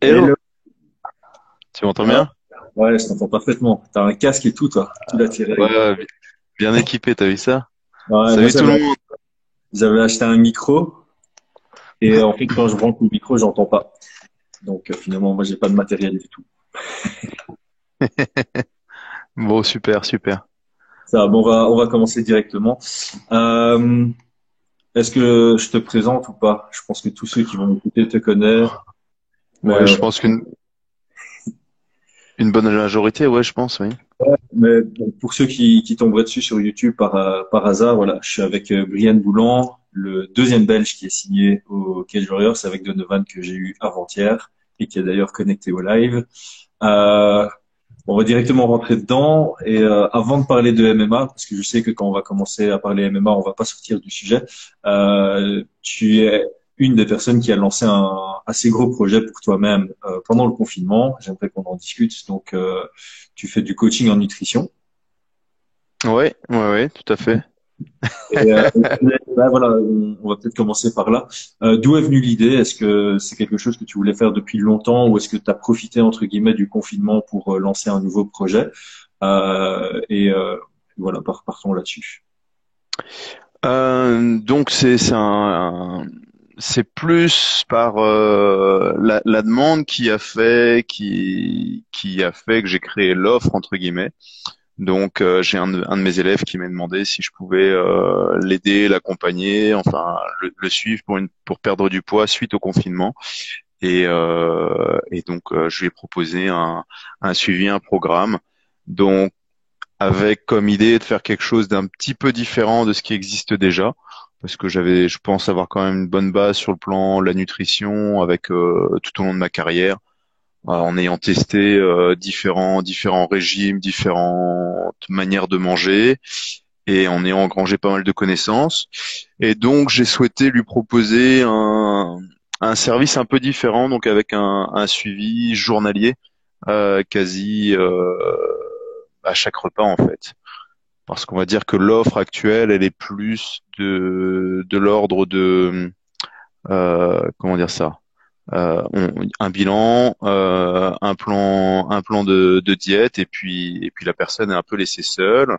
Hello, Hello. tu m'entends Ah, bien? ouais, je t'entends parfaitement. T'as un casque et tout, toi. Tout l'a tiré. Ouais, ouais, bien équipé, t'as vu ça? Ouais, moi, Salut tout le monde. j'avais acheté un micro et en fait, quand je branche le micro, j'entends pas. Donc, finalement, moi, j'ai pas de matériel du tout. Bon, super, super. Ça, bon, on va commencer directement. Euh, Est-ce que je te présente ou pas? Je pense que tous ceux qui vont m'écouter te connaissent. Mais, Ouais, je pense qu'une bonne majorité, ouais, je pense, oui. mais bon, pour ceux qui tomberaient dessus sur YouTube par hasard, voilà, je suis avec Brian Boulan, le deuxième Belge qui est signé au Cage Warriors avec Donovan que j'ai eu avant-hier et qui est d'ailleurs connecté au live. Euh, on va directement rentrer dedans et avant de parler de MMA, parce que je sais que quand on va commencer à parler MMA, on va pas sortir du sujet. Tu es une des personnes qui a lancé un assez gros projet pour toi-même pendant le confinement. J'aimerais qu'on en discute. Donc, tu fais du coaching en nutrition. Ouais, ouais, ouais, tout à fait. Et là, voilà, on va peut-être commencer par là. D'où est venue l'idée? Est-ce que c'est quelque chose que tu voulais faire depuis longtemps ou est-ce que tu as profité, entre guillemets, du confinement pour lancer un nouveau projet? Et voilà, partons là-dessus. Donc c'est plus par la demande qui a fait que j'ai créé l'offre entre guillemets. Donc j'ai un de mes élèves qui m'a demandé si je pouvais l'aider, l'accompagner, enfin le suivre pour perdre du poids suite au confinement. Et donc je lui ai proposé un suivi, un programme. Donc avec comme idée de faire quelque chose d'un petit peu différent de ce qui existe déjà, parce que je pense avoir quand même une bonne base sur le plan de la nutrition avec tout au long de ma carrière, en ayant testé différents régimes, différentes manières de manger et en ayant engrangé pas mal de connaissances. Et donc j'ai souhaité lui proposer un service un peu différent, donc avec un suivi journalier quasi à chaque repas en fait. Parce qu'on va dire que l'offre actuelle, elle est plus de l'ordre de comment dire ça, un bilan, un plan de diète, et puis la personne est un peu laissée seule.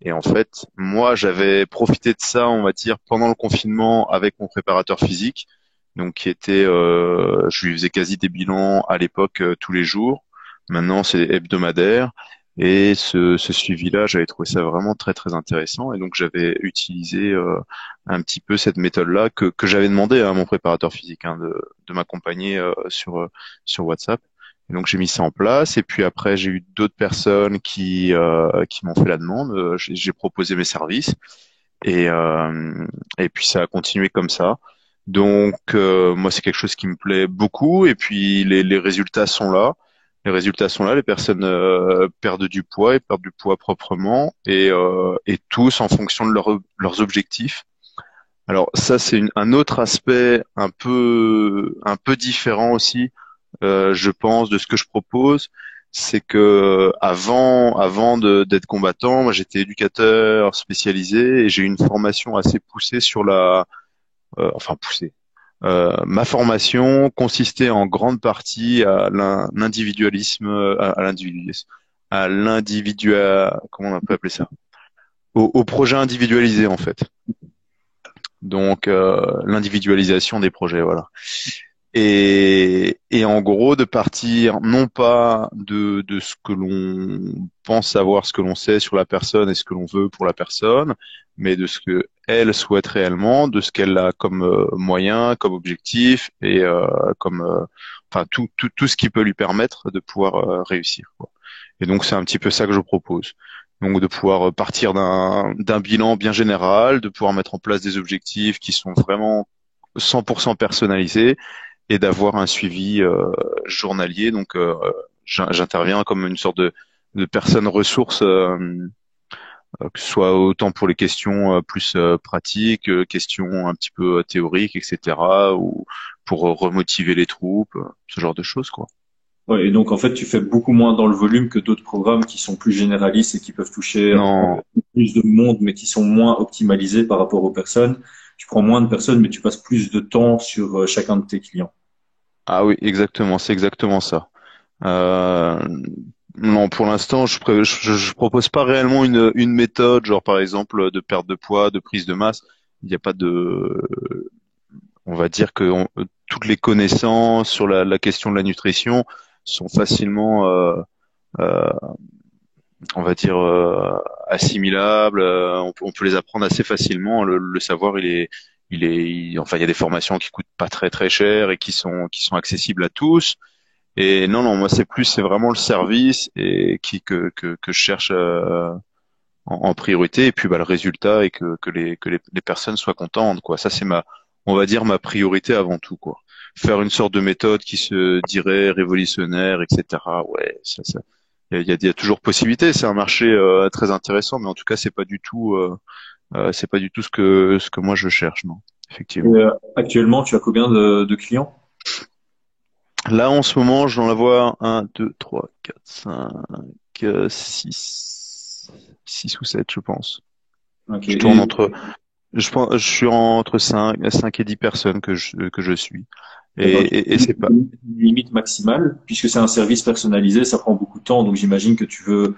Et en fait, moi, j'avais profité de ça, on va dire, pendant le confinement avec mon préparateur physique, donc qui était, je lui faisais quasi des bilans à l'époque tous les jours. Maintenant, c'est hebdomadaire. Et ce suivi-là, j'avais trouvé ça vraiment très très intéressant, et donc j'avais utilisé un petit peu cette méthode-là que j'avais demandé à mon préparateur physique, hein, de m'accompagner sur WhatsApp. Et donc j'ai mis ça en place, et puis après j'ai eu d'autres personnes qui m'ont fait la demande. J'ai proposé mes services, et et puis ça a continué comme ça. Donc moi c'est quelque chose qui me plaît beaucoup, et puis les résultats sont là. Les résultats sont là, les personnes perdent du poids et perdent du poids proprement, et tous en fonction de leurs objectifs. Alors ça, c'est un autre aspect un peu différent aussi, je pense, de ce que je propose. C'est que d'être combattant, moi j'étais éducateur spécialisé et j'ai eu une formation assez poussée sur enfin poussée. Ma formation consistait en grande partie à l'individualisme, à l'individual, comment on peut appeler ça? Au projet individualisé en fait. Donc l'individualisation des projets, voilà. Et en gros de partir non pas de ce que l'on pense savoir, ce que l'on sait sur la personne et ce que l'on veut pour la personne, mais de ce que elle souhaite réellement, de ce qu'elle a comme moyen, comme objectif, et comme enfin tout ce qui peut lui permettre de pouvoir réussir, quoi. Et donc c'est un petit peu ça que je propose. Donc de pouvoir partir d'un bilan bien général, de pouvoir mettre en place des objectifs qui sont vraiment 100% personnalisés, et d'avoir un suivi journalier. Donc j'interviens comme une sorte de personne ressource, que ce soit autant pour les questions plus pratiques, questions un petit peu théoriques, etc., ou pour remotiver les troupes, ce genre de choses, quoi. Ouais, et donc, en fait, tu fais beaucoup moins dans le volume que d'autres programmes qui sont plus généralistes et qui peuvent toucher Non, plus de monde, mais qui sont moins optimalisés par rapport aux personnes. Tu prends moins de personnes, mais tu passes plus de temps sur chacun de tes clients. Ah oui, exactement, c'est exactement ça. Euh, non, pour l'instant, je propose pas réellement une méthode, genre par exemple de perte de poids, de prise de masse. Il n'y a pas de, on va dire que toutes les connaissances sur la question de la nutrition sont facilement, euh, on va dire, assimilables. On peut les apprendre assez facilement. Le savoir, enfin, il y a des formations qui coûtent pas très très cher et qui sont accessibles à tous. Et non, non, moi c'est vraiment le service et que je cherche en priorité. Et puis bah le résultat et que les personnes soient contentes, quoi. Ça c'est on va dire ma priorité avant tout, quoi. Faire une sorte de méthode qui se dirait révolutionnaire, etc. Ouais, il y a toujours possibilité. C'est un marché très intéressant, mais en tout cas c'est pas du tout ce que moi je cherche, non. Et, Effectivement. actuellement, tu as combien de clients? Là, en ce moment, j'en avoir un, 2, 3, 4, 5, 6, 6 ou 7, je pense. Ok. Je tourne entre, je suis entre 5 et 10 personnes que je suis. D'accord. Tu Et as c'est pas, une limite maximale, puisque c'est un service personnalisé, ça prend beaucoup de temps, donc j'imagine que tu veux,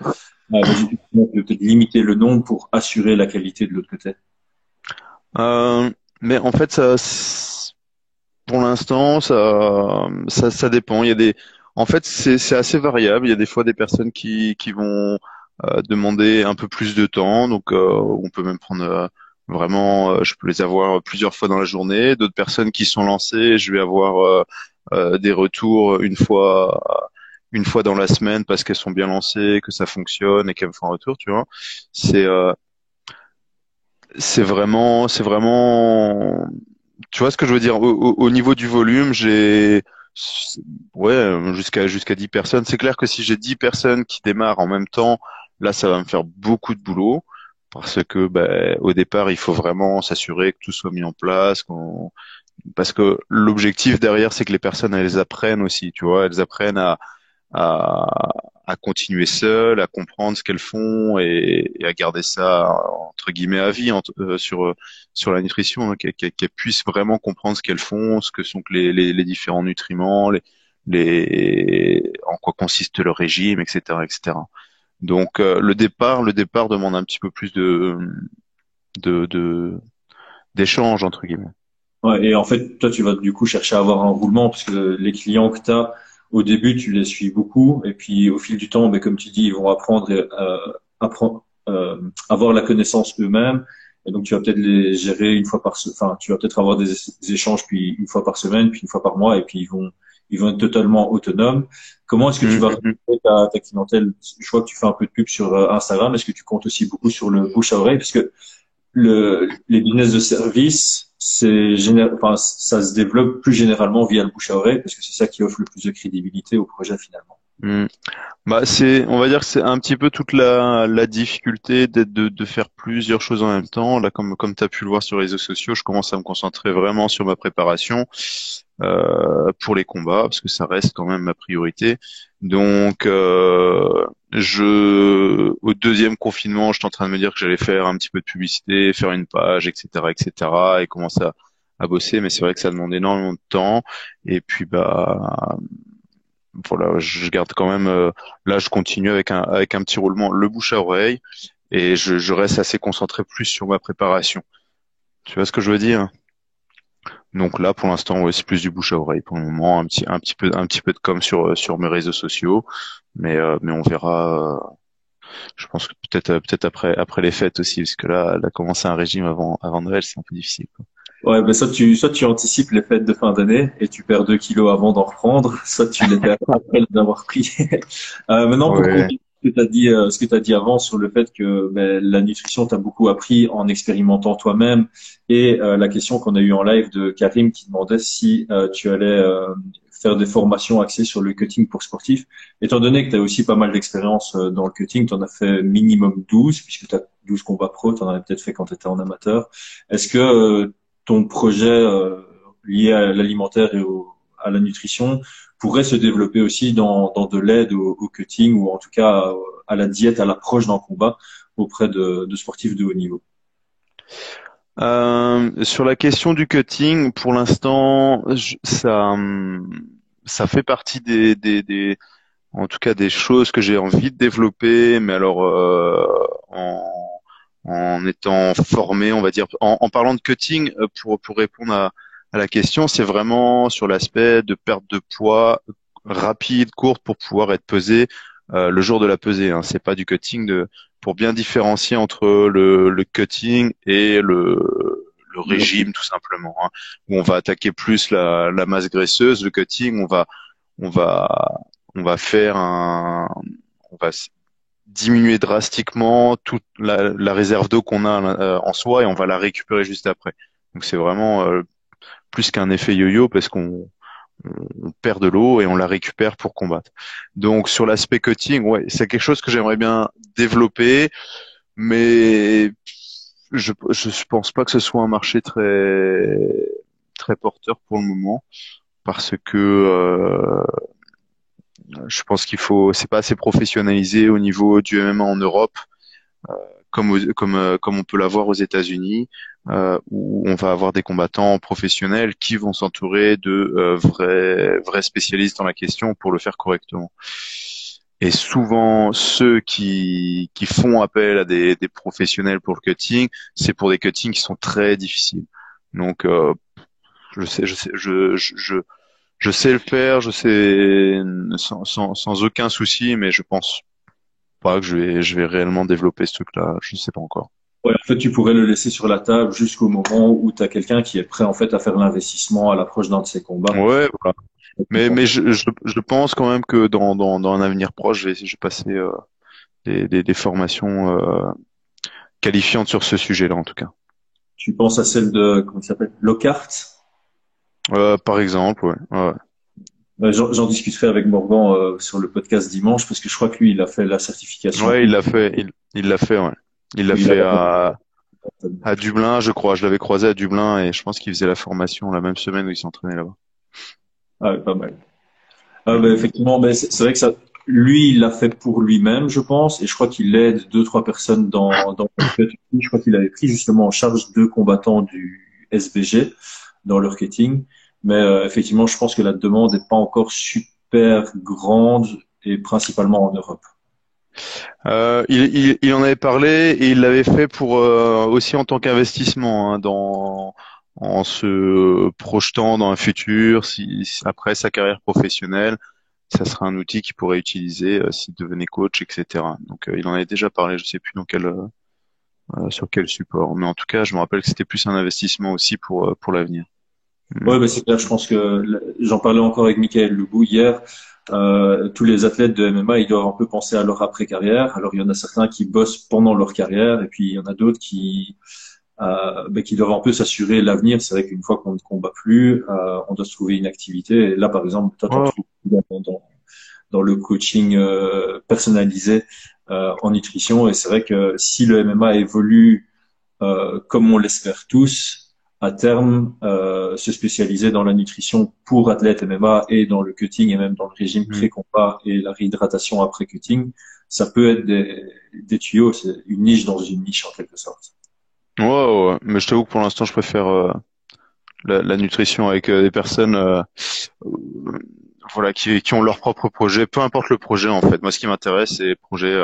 peut-être limiter le nombre pour assurer la qualité de l'autre côté. euh, mais en fait, pour l'instant, ça dépend. Il y a en fait, c'est assez variable. Il y a des fois des personnes qui vont demander un peu plus de temps. Donc, on peut même prendre vraiment, je peux les avoir plusieurs fois dans la journée. D'autres personnes qui sont lancées, je vais avoir des retours une fois dans la semaine parce qu'elles sont bien lancées, que ça fonctionne et qu'elles me font un retour, tu vois. C'est, euh, c'est vraiment, tu vois ce que je veux dire? Au niveau du volume, ouais, jusqu'à 10 personnes. C'est clair que si j'ai 10 personnes qui démarrent en même temps, là, ça va me faire beaucoup de boulot parce que, ben, au départ, il faut vraiment s'assurer que tout soit mis en place, parce que l'objectif derrière, c'est que les personnes, elles apprennent aussi, tu vois, elles apprennent à, à continuer seules, à comprendre ce qu'elles font et à garder ça entre guillemets à vie sur la nutrition, hein, qu'elles puissent vraiment comprendre ce qu'elles font, ce que sont que les différents nutriments, en quoi consiste le régime, etc., etc. Donc le départ demande un petit peu plus de d'échange entre guillemets. Ouais, et en fait, toi, tu vas du coup chercher à avoir un roulement parce que les clients que tu as au début, tu les suis beaucoup et puis au fil du temps, mais comme tu dis, ils vont apprendre, avoir la connaissance eux-mêmes. Et donc, tu vas peut-être les gérer une fois enfin, tu vas peut-être avoir des échanges puis une fois par semaine, puis une fois par mois, et puis ils vont être totalement autonomes. Comment est-ce que tu vas Mhm. retrouver ta clientèle? Je vois que tu fais un peu de pub sur Instagram. Est-ce que tu comptes aussi beaucoup sur le bouche à oreille? Parce que les business de service, enfin, ça se développe plus généralement via le bouche à oreille parce que c'est ça qui offre le plus de crédibilité au projet finalement. Mhm. Bah on va dire que c'est un petit peu toute la difficulté de faire plusieurs choses en même temps. Là, comme tu as pu le voir sur les réseaux sociaux, je commence à me concentrer vraiment sur ma préparation pour les combats, parce que ça reste quand même ma priorité. Donc, au deuxième confinement, j'étais en train de me dire que j'allais faire un petit peu de publicité, faire une page, etc., etc., et commencer à bosser. Mais c'est vrai que ça demande énormément de temps. Et puis, bah voilà, je garde quand même. Là, je continue avec un petit roulement, le bouche à oreille, et je reste assez concentré plus sur ma préparation. Tu vois ce que je veux dire? Donc là, pour l'instant, ouais, c'est plus du bouche à oreille pour le moment, un petit peu de com sur mes réseaux sociaux, mais on verra. Je pense que peut-être après les fêtes aussi, parce que là, commencer un régime avant Noël, c'est un peu difficile, quoi. Ouais, ben soit tu anticipes les fêtes de fin d'année et tu perds 2 kilos avant d'en reprendre, soit tu les perds après les avoir pris. Maintenant, pour Ouais. compléter ce que tu as dit avant sur le fait que ben, la nutrition t'a beaucoup appris en expérimentant toi-même et la question qu'on a eue en live de Karim qui demandait si tu allais faire des formations axées sur le cutting pour sportifs. Étant donné que tu as aussi pas mal d'expérience dans le cutting, tu en as fait minimum 12 puisque tu as 12 combats pro, tu en as peut-être fait quand tu étais en amateur. Est-ce que ton projet lié à l'alimentaire à la nutrition pourrait se développer aussi dans de l'aide au cutting ou en tout cas à la diète, à l'approche d'un combat auprès de sportifs de haut niveau. Sur la question du cutting, pour l'instant, ça. ça fait partie en tout cas des choses que j'ai envie de développer, mais alors en étant formé, on va dire, en parlant de cutting, pour répondre à la question, c'est vraiment sur l'aspect de perte de poids rapide, courte, pour pouvoir être pesé le jour de la pesée. Hein. C'est pas du cutting pour bien différencier entre le cutting et le régime, tout simplement. Hein, où on va attaquer plus la masse graisseuse. Le cutting, on va on va faire on va diminuer drastiquement toute la réserve d'eau qu'on a en soi et on va la récupérer juste après. Donc c'est vraiment plus qu'un effet yo-yo parce qu'on perd de l'eau et on la récupère pour combattre. Donc sur l'aspect cutting, ouais, c'est quelque chose que j'aimerais bien développer, mais je pense pas que ce soit un marché très porteur pour le moment parce que je pense c'est pas assez professionnalisé au niveau du MMA en Europe, comme on peut l'avoir aux États-Unis, où on va avoir des combattants professionnels qui vont s'entourer de vrais spécialistes dans la question pour le faire correctement. Et souvent, ceux qui font appel à des professionnels pour le cutting, c'est pour des cuttings qui sont très difficiles. Donc, je sais le faire, je sais sans aucun souci, mais je pense pas que je vais réellement développer ce truc-là. Je sais pas encore. Ouais, en fait, tu pourrais le laisser sur la table jusqu'au moment où tu as quelqu'un qui est prêt en fait à faire l'investissement à l'approche d'un de ces combats. Ouais, voilà. Mais je pense quand même que dans un avenir proche, je vais passer des formations qualifiantes sur ce sujet-là, en tout cas. Tu penses à celle de, comment il s'appelle, Lockhart? Par exemple, ouais. Ouais. J'en discuterai avec Morgan sur le podcast dimanche parce que je crois que lui, il a fait la certification Ouais, une. il l'a fait, ouais. Il l'a Il a fait pas à Dublin, je crois. Je l'avais croisé à Dublin et je pense qu'il faisait la formation la même semaine où il s'entraînait là-bas. ah, ouais, pas mal. Ah, Mm. ben, effectivement, ben, c'est vrai que ça, lui, il l'a fait pour lui-même, je pense, et je crois qu'il aide deux, trois personnes dans le fait. Je crois qu'il avait pris justement en charge deux combattants du SBG dans leur marketing. Mais effectivement, je pense que la demande n'est pas encore super grande et principalement en Europe. Il en avait parlé et il l'avait fait pour aussi en tant qu'investissement hein, en se projetant dans un futur, après sa carrière professionnelle, ça serait un outil qu'il pourrait utiliser s'il devenait coach, etc. Donc il en avait déjà parlé, je sais plus sur quel support, mais en tout cas, je me rappelle que c'était plus un investissement aussi pour l'avenir. Mm. Ouais, ben, c'est clair. Je pense que j'en parlais encore avec Michael Lebou hier. Tous les athlètes de MMA, ils doivent un peu penser à leur après-carrière. Alors, il y en a certains qui bossent pendant leur carrière, et puis il y en a d'autres qui doivent un peu s'assurer l'avenir. C'est vrai qu'une fois qu'on ne combat plus, on doit se trouver une activité. Et là, par exemple, toi, t'en Oh, trouves dans le coaching personnalisé en nutrition. Et c'est vrai que si le MMA évolue comme on l'espère tous, à terme, se spécialiser dans la nutrition pour athlètes MMA et dans le cutting et même dans le régime mm. pré-combat et la réhydratation après cutting, ça peut être des tuyaux, c'est une niche dans une niche en quelque sorte. Ouais, ouais, mais je t'avoue que pour l'instant, je préfère la nutrition avec des personnes euh, voilà qui ont leur propre projet, peu importe le projet en fait. Moi, ce qui m'intéresse, c'est les projets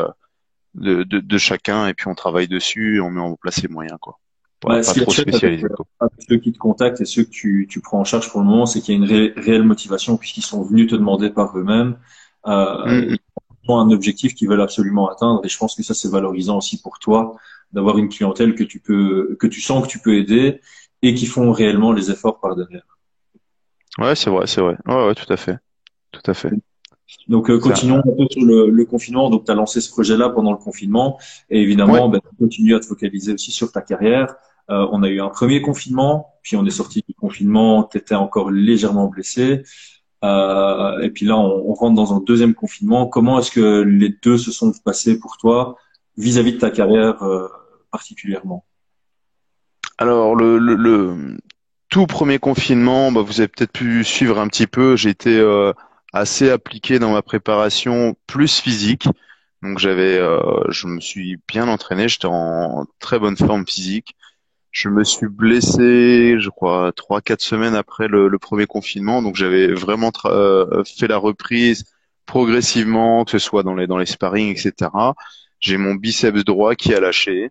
de chacun et puis on travaille dessus et on met en place les moyens quoi. Bah, ce Pas qui est trop chouette spécialisé quoi. avec ceux qui te contactent et ceux que tu prends en charge pour le moment, c'est qu'il y a une réelle motivation puisqu'ils sont venus te demander par eux-mêmes. Mm, Ils ont un objectif qu'ils veulent absolument atteindre et je pense que ça c'est valorisant aussi pour toi d'avoir une clientèle que tu sens que tu peux aider et qui font réellement les efforts par derrière. ouais, c'est vrai, c'est vrai. Ouais, ouais, tout à fait, tout à fait. Donc continuons Ça, un peu sur le confinement. Donc tu as lancé ce projet-là pendant le confinement et ouais. évidemment ben, tu continues à te focaliser aussi sur ta carrière. On a eu un premier confinement, puis on est sorti du confinement, tu étais encore légèrement blessé. Et puis là, on rentre dans un deuxième confinement. Comment est-ce que les deux se sont passés pour toi vis-à-vis de ta carrière particulièrement? Alors le tout premier confinement, bah, vous avez peut-être pu suivre un petit peu. J'étais assez appliqué dans ma préparation, plus physique. Donc je me suis bien entraîné. J'étais en très bonne forme physique. Je me suis blessé, je crois, 3, 4 semaines après le premier confinement. Donc j'avais vraiment fait la reprise progressivement, que ce soit dans les sparring, etc. J'ai mon biceps droit qui a lâché.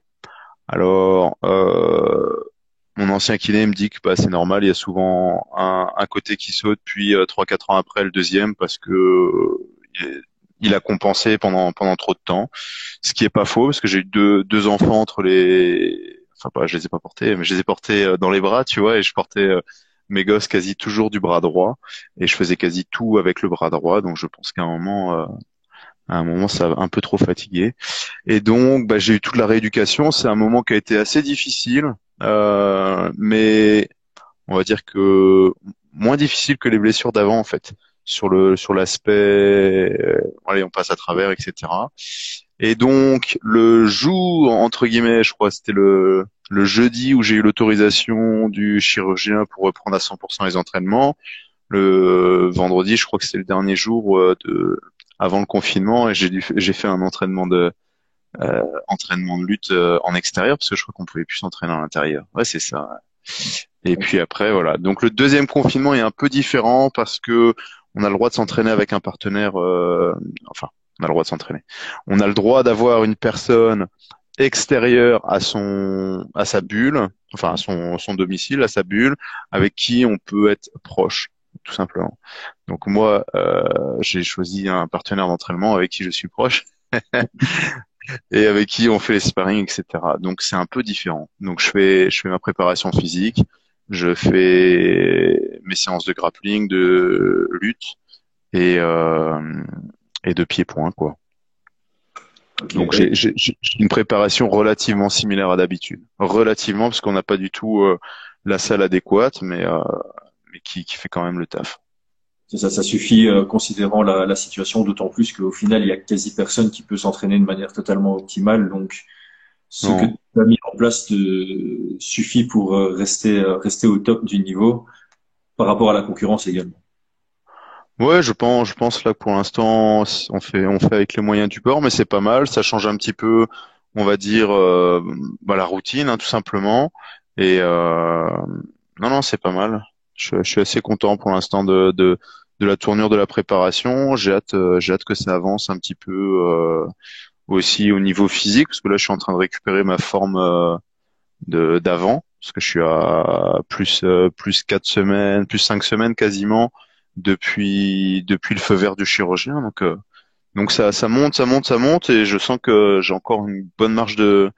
Alors, mon ancien kiné me dit que bah, c'est normal, il y a souvent un côté qui saute, puis 3, 4 ans après le deuxième, parce que il a compensé pendant trop de temps. Ce qui est pas faux, parce que j'ai eu deux enfants entre les... Enfin, pas, je les ai pas portés, mais je les ai portés dans les bras, tu vois, et je portais mes gosses quasi toujours du bras droit, et je faisais quasi tout avec le bras droit, donc je pense qu'à un moment, ça a un peu trop fatigué. Et donc, bah, j'ai eu toute la rééducation. C'est un moment qui a été assez difficile, mais on va dire que moins difficile que les blessures d'avant, en fait, sur l'aspect, allez, on passe à travers, etc. Et donc, le jour, entre guillemets, je crois, c'était le jeudi où j'ai eu l'autorisation du chirurgien pour reprendre à 100% les entraînements. Le vendredi, je crois que c'était le dernier jour avant le confinement, et j'ai fait un entraînement de lutte en extérieur, parce que je crois qu'on pouvait plus s'entraîner à l'intérieur. Ouais, c'est ça. Et puis après, voilà. Donc le deuxième confinement est un peu différent parce que on a le droit de s'entraîner avec un partenaire. Enfin, on a le droit de s'entraîner. On a le droit d'avoir une personne extérieure à sa bulle, enfin à son domicile, à sa bulle, avec qui on peut être proche, tout simplement. Donc moi, j'ai choisi un partenaire d'entraînement avec qui je suis proche et avec qui on fait les sparring, etc. Donc c'est un peu différent. Donc je fais ma préparation physique, je fais mes séances de grappling, de lutte et euh, et de pied-point quoi. Ok, Donc oui. j'ai une préparation relativement similaire à d'habitude. Relativement parce qu'on n'a pas du tout la salle adéquate, mais qui fait quand même le taf. C'est ça, ça suffit considérant la situation, d'autant plus qu'au final, il y a quasi personne qui peut s'entraîner de manière totalement optimale. Donc, ce que tu Non. as mis en place suffit pour rester au top du niveau par rapport à la concurrence également. Ouais, je pense là que pour l'instant, on fait avec les moyens du bord, mais c'est pas mal. Ça change un petit peu, on va dire, bah, la routine, hein, tout simplement. Et non, non, c'est pas mal. Je suis assez content pour l'instant de la tournure de la préparation. J'ai hâte que ça avance un petit peu aussi au niveau physique, parce que là, je suis en train de récupérer ma forme d'avant, parce que je suis à plus 4 semaines, plus 5 semaines quasiment depuis le feu vert du chirurgien. Donc ça monte, ça monte, ça monte, et je sens que j'ai encore une bonne marge de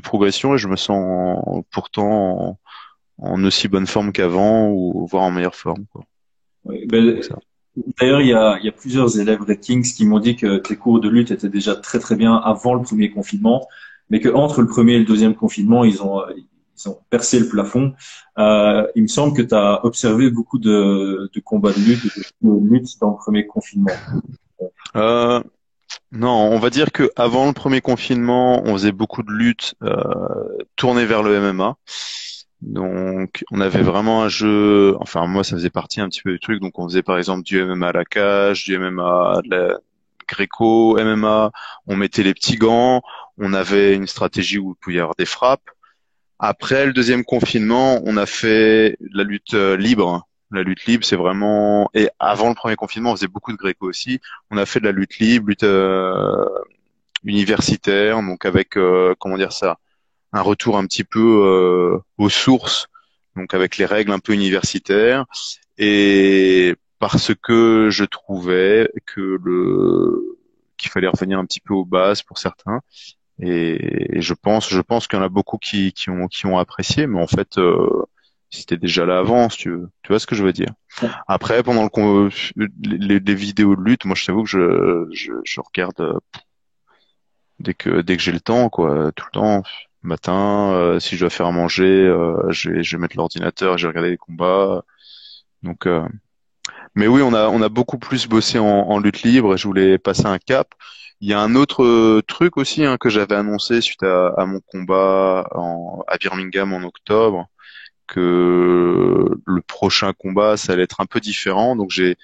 progression, et je me sens pourtant en aussi bonne forme qu'avant, ou voire en meilleure forme, quoi. Oui, Donc ben, ça. d'ailleurs, il y a plusieurs élèves Kings qui m'ont dit que tes cours de lutte étaient déjà très très bien avant le premier confinement, mais que entre le premier et le deuxième confinement, ils ont percé le plafond. Il me semble que tu as observé beaucoup de combats de lutte, de lutte dans le premier confinement. Euh, non, on va dire que avant le premier confinement, on faisait beaucoup de luttes tournées vers le MMA. Donc, on avait vraiment un jeu. Enfin, moi, ça faisait partie un petit peu du truc. Donc, on faisait par exemple du MMA à la cage, du MMA de la gréco, MMA. On mettait les petits gants. On avait une stratégie où il pouvait y avoir des frappes. Après le deuxième confinement, on a fait la lutte libre. La lutte libre, c'est vraiment... Et avant le premier confinement, on faisait beaucoup de gréco aussi. On a fait de la lutte libre, lutte universitaire, donc avec, comment dire ça, un retour un petit peu aux sources, donc avec les règles un peu universitaires. Et parce que je trouvais qu'il fallait revenir un petit peu aux bases pour certains. Et je pense qu'il y en a beaucoup qui ont apprécié, mais en fait, c'était déjà là avant, si tu veux. Tu vois ce que je veux dire? Après, pendant les vidéos de lutte, moi, je t'avoue que je regarde dès que j'ai le temps, quoi, tout le temps. Matin, si je dois faire à manger, je vais mettre l'ordinateur, je vais regarder les combats. Donc, mais oui, on a beaucoup plus bossé en lutte libre, et je voulais passer un cap. Il y a un autre truc aussi, hein, que j'avais annoncé suite à mon combat à Birmingham en octobre, que le prochain combat, ça allait être un peu différent. Donc j'ai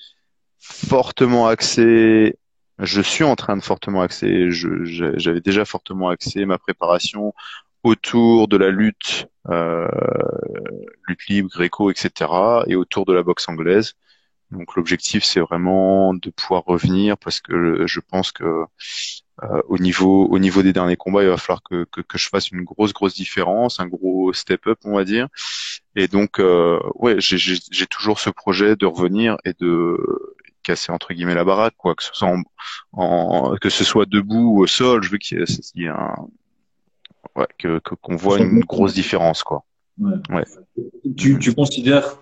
fortement axé, je suis en train de fortement axer, j'avais déjà fortement axé ma préparation autour de la lutte, lutte libre, gréco, etc., et autour de la boxe anglaise. Donc l'objectif, c'est vraiment de pouvoir revenir parce que je pense que au niveau des derniers combats, il va falloir que je fasse une grosse différence, un gros step up, on va dire. Et donc, ouais, j'ai toujours ce projet de revenir et de casser entre guillemets la baraque, quoi, que ce soit que ce soit debout ou au sol. Je veux qu'il y ait ouais, qu'on voit une grosse différence, quoi. Ouais. Ouais. Mhm. Tu considères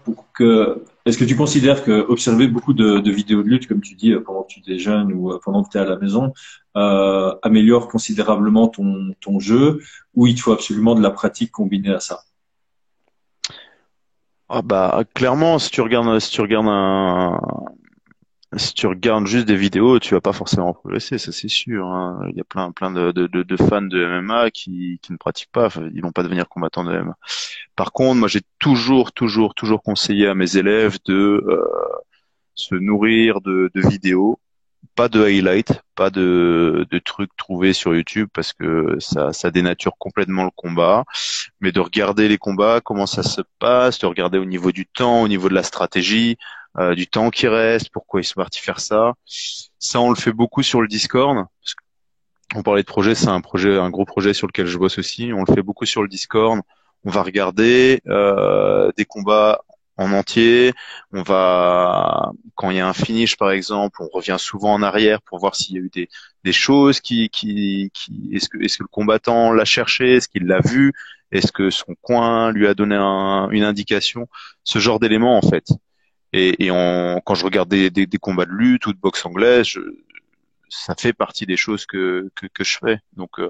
est-ce que tu considères que observer beaucoup de vidéos de lutte, comme tu dis, pendant que tu déjeunes ou pendant que tu es à la maison, améliore considérablement ton jeu, ou il te faut absolument de la pratique combinée à ça? Ah bah clairement, si tu regardes juste des vidéos, tu vas pas forcément progresser, ça c'est sûr, hein. Il y a plein de fans de MMA qui ne pratiquent pas, enfin, ils vont pas devenir combattants de MMA. Par contre, moi j'ai toujours conseillé à mes élèves de se nourrir de vidéos, pas de highlights, pas de trucs trouvés sur YouTube parce que ça dénature complètement le combat, mais de regarder les combats, comment ça se passe, de regarder au niveau du temps, au niveau de la stratégie, du temps qui reste, pourquoi ils sont partis faire ça. Ça, on le fait beaucoup sur le Discord. Parce qu'on parlait de projet, c'est un gros projet sur lequel je bosse aussi. On le fait beaucoup sur le Discord. On va regarder des combats en entier. On va, quand il y a un finish par exemple, on revient souvent en arrière pour voir s'il y a eu des choses est-ce que le combattant l'a cherché, est-ce qu'il l'a vu, est-ce que son coin lui a donné une indication, ce genre d'éléments en fait. Quand je regarde des combats de lutte ou de boxe anglaise, ça fait partie des choses que je fais. Donc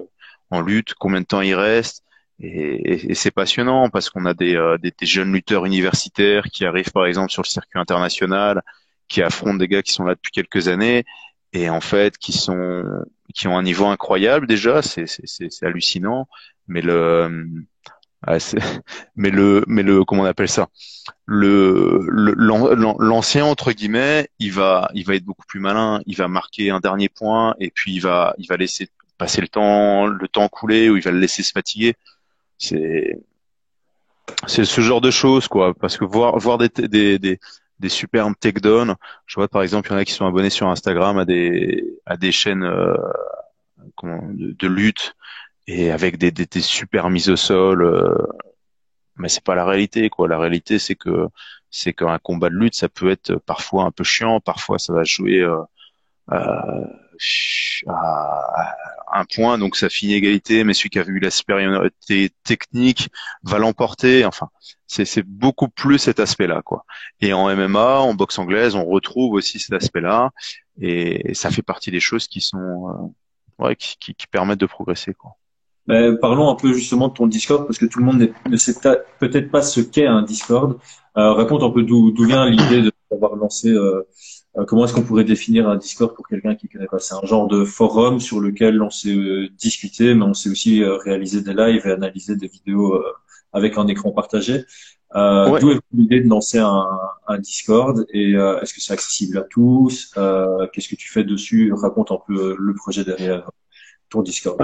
en lutte, combien de temps il reste et c'est passionnant parce qu'on a des jeunes lutteurs universitaires qui arrivent par exemple sur le circuit international, qui affrontent des gars qui sont là depuis quelques années et en fait qui ont un niveau incroyable déjà, c'est hallucinant. Mais ah, c'est- mais le comment on appelle ça? L'ancien entre guillemets, il va être beaucoup plus malin, il va marquer un dernier point et puis il va laisser passer le temps couler ou il va le laisser se fatiguer. C'est c'est ce genre de choses quoi, parce que voir des superbes takedowns, je vois par exemple il y en a qui sont abonnés sur Instagram à des chaînes de lutte et avec des super mises au sol. Mais c'est pas la réalité, quoi. La réalité, c'est qu'un combat de lutte, ça peut être parfois un peu chiant, parfois ça va jouer à, à un point, donc ça finit égalité, mais celui qui a eu la supériorité technique va l'emporter. Enfin, c'est beaucoup plus cet aspect-là, quoi. Et en MMA, en boxe anglaise, on retrouve aussi cet aspect-là, et ça fait partie des choses qui sont ouais, qui permettent de progresser, quoi. Ben, parlons un peu justement de ton Discord, parce que tout le monde ne sait peut-être pas ce qu'est un Discord. Raconte un peu d'où vient l'idée d'avoir lancé, comment est-ce qu'on pourrait définir un Discord pour quelqu'un qui connaît pas? C'est un genre de forum sur lequel on sait discuter, mais on sait aussi réaliser des lives et analyser des vidéos avec un écran partagé. Ouais. D'où est l'idée de lancer un Discord et est-ce que c'est accessible à tous? Qu'est-ce que tu fais dessus? Raconte un peu le projet derrière ton Discord.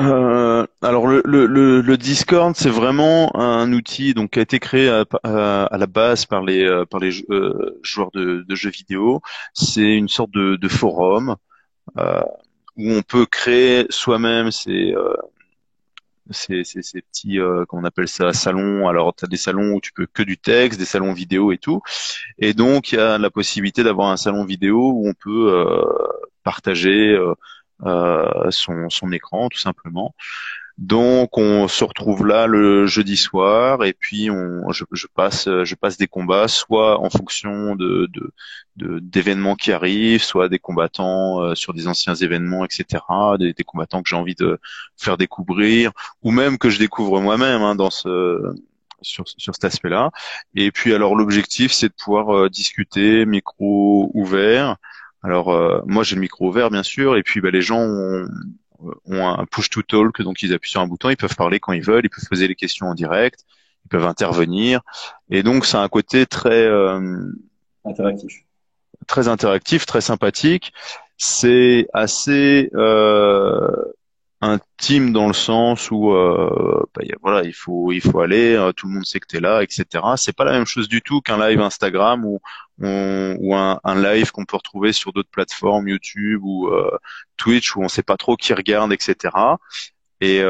Alors le Discord, c'est vraiment un outil donc qui a été créé à la base par les joueurs de jeux vidéo. C'est une sorte de forum euh, où on peut créer soi-même ces petits comment on appelle ça salons. Alors tu as des salons où tu peux que du texte, des salons vidéo et tout. Et donc il y a la possibilité d'avoir un salon vidéo où on peut partager son écran tout simplement. Donc on se retrouve là le jeudi soir et puis je passe des combats soit en fonction d'événements qui arrivent, soit des combattants sur des anciens événements, etc. Des combattants que j'ai envie de faire découvrir ou même que je découvre moi-même hein, dans ce sur cet aspect-là. Et puis alors l'objectif c'est de pouvoir discuter micro ouvert. Alors moi j'ai le micro ouvert bien sûr et puis bah, les gens ont un push to talk, donc ils appuient sur un bouton, ils peuvent parler quand ils veulent, ils peuvent poser les questions en direct, ils peuvent intervenir, et donc c'est un côté Interactif. très interactif, très sympathique. C'est assez un team dans le sens où voilà, il faut aller, tout le monde sait que t'es là, etc. C'est pas la même chose du tout qu'un live Instagram ou un live qu'on peut retrouver sur d'autres plateformes, YouTube ou Twitch, où on sait pas trop qui regarde, etc. Et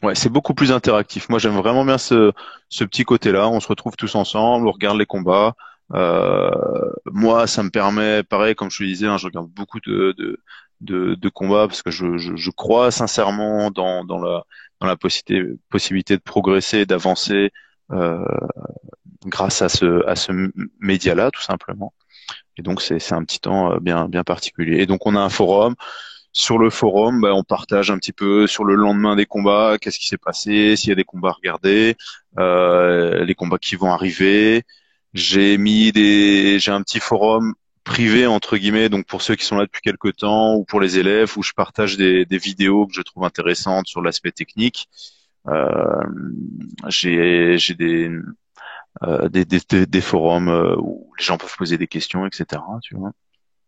ouais, c'est beaucoup plus interactif. Moi, j'aime vraiment bien ce petit côté-là. On se retrouve tous ensemble, on regarde les combats. Euh, Moi, ça me permet, pareil, comme je te disais, hein, je regarde beaucoup de combats parce que je crois sincèrement dans la possibilité de progresser, d'avancer euh, grâce à ce média-là, tout simplement. Et donc, c'est un petit temps bien particulier. Et donc, on a un forum. Sur le forum, on partage un petit peu sur le lendemain des combats, qu'est-ce qui s'est passé, s'il y a des combats à regarder, les combats qui vont arriver. J'ai un petit forum privé entre guillemets, donc pour ceux qui sont là depuis quelques temps ou pour les élèves, où je partage des vidéos que je trouve intéressantes sur l'aspect technique. Euh, j'ai des forums où les gens peuvent poser des questions, etc. Tu vois.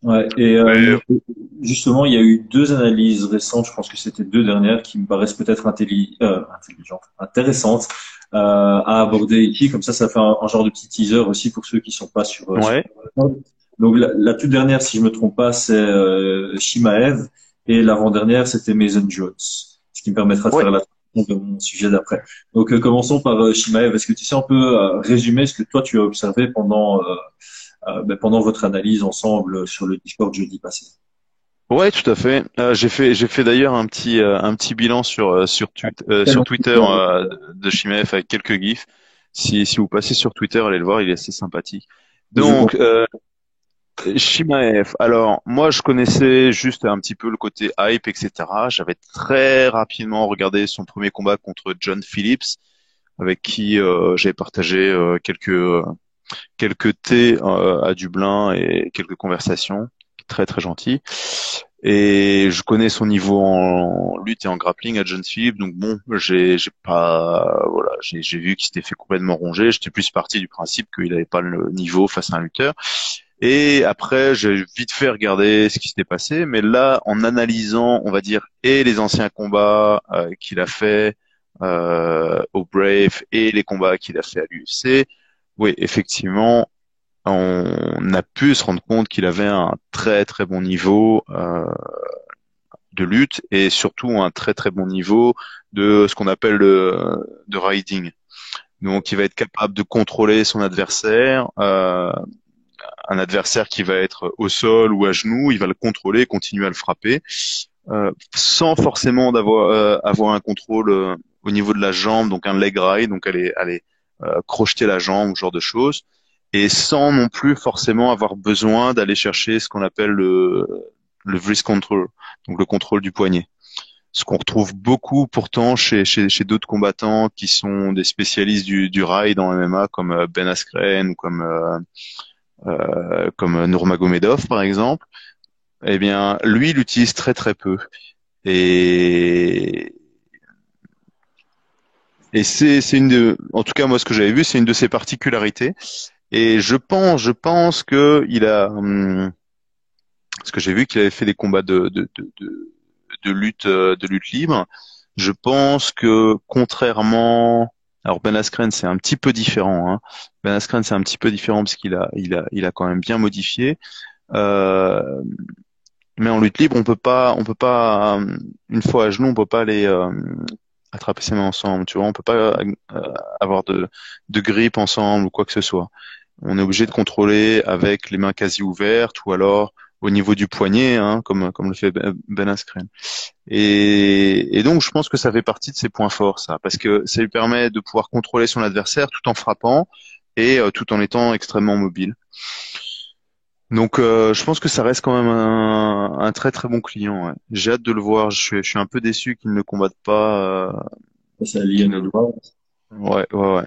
Ouais, et justement, il y a eu deux analyses récentes, je pense que c'était deux dernières, qui me paraissent peut-être intelligentes, intéressantes à aborder ici. Comme ça fait un genre de petit teaser aussi pour ceux qui sont pas sur. Ouais, Donc la toute dernière, si je me trompe pas, c'est Shimaev, et l'avant-dernière, c'était Mason Jones, ce qui me permettra de ouais. faire la transition de mon sujet d'après. Donc commençons par Shimaev. Est-ce que tu sais un peu résumer ce que toi tu as observé pendant votre analyse ensemble sur le Discord jeudi passé? Ouais, tout à fait. J'ai fait d'ailleurs un petit bilan sur Twitter de Chimef avec quelques gifs. Si vous passez sur Twitter, allez le voir, il est assez sympathique. Je Donc, Shimaev. Alors, moi, je connaissais juste un petit peu le côté hype, etc. J'avais très rapidement regardé son premier combat contre John Phillips, avec qui j'avais partagé quelques thés à Dublin et quelques conversations. Très très gentil. Et je connais son niveau en lutte et en grappling à John Phillips, donc bon, j'ai pas, voilà, j'ai vu qu'il s'était fait complètement ronger. J'étais plus parti du principe qu'il n'avait pas le niveau face à un lutteur. Et après, j'ai vite fait regarder ce qui s'était passé, mais là, en analysant, on va dire, et les anciens combats qu'il a fait au Brave et les combats qu'il a fait à l'UFC, oui, effectivement, on a pu se rendre compte qu'il avait un très très bon niveau de lutte et surtout un très très bon niveau de ce qu'on appelle de riding. Donc, il va être capable de contrôler son adversaire, un adversaire qui va être au sol ou à genoux, il va le contrôler, continuer à le frapper, sans forcément avoir un contrôle au niveau de la jambe, donc un leg ride, donc aller crocheter la jambe, ce genre de choses, et sans non plus forcément avoir besoin d'aller chercher ce qu'on appelle le wrist control, donc le contrôle du poignet. Ce qu'on retrouve beaucoup pourtant chez d'autres combattants qui sont des spécialistes du ride en MMA comme Ben Askren ou comme Nurmagomedov par exemple. Eh bien, lui, il l'utilise très très peu. Et c'est en tout cas moi ce que j'avais vu, c'est une de ses particularités. Et je pense que parce que j'ai vu qu'il avait fait des combats de lutte libre. Je pense que contrairement, alors Ben Askren c'est un petit peu différent, hein. Ben Askren c'est un petit peu différent parce qu'il a quand même bien modifié. Euh, mais en lutte libre, on peut pas, une fois à genoux, on peut pas aller attraper ses mains ensemble, tu vois, on peut pas avoir de grip ensemble ou quoi que ce soit. On est obligé de contrôler avec les mains quasi ouvertes ou alors au niveau du poignet, hein, comme le fait Ben Askren. Et donc, je pense que ça fait partie de ses points forts, ça, parce que ça lui permet de pouvoir contrôler son adversaire tout en frappant et tout en étant extrêmement mobile. Donc, je pense que ça reste quand même un très très bon client. Ouais. J'ai hâte de le voir. Je suis un peu déçu qu'il ne combatte pas. C'est à Qu'il ne... Lionel Edwards. Ouais, ouais, ouais.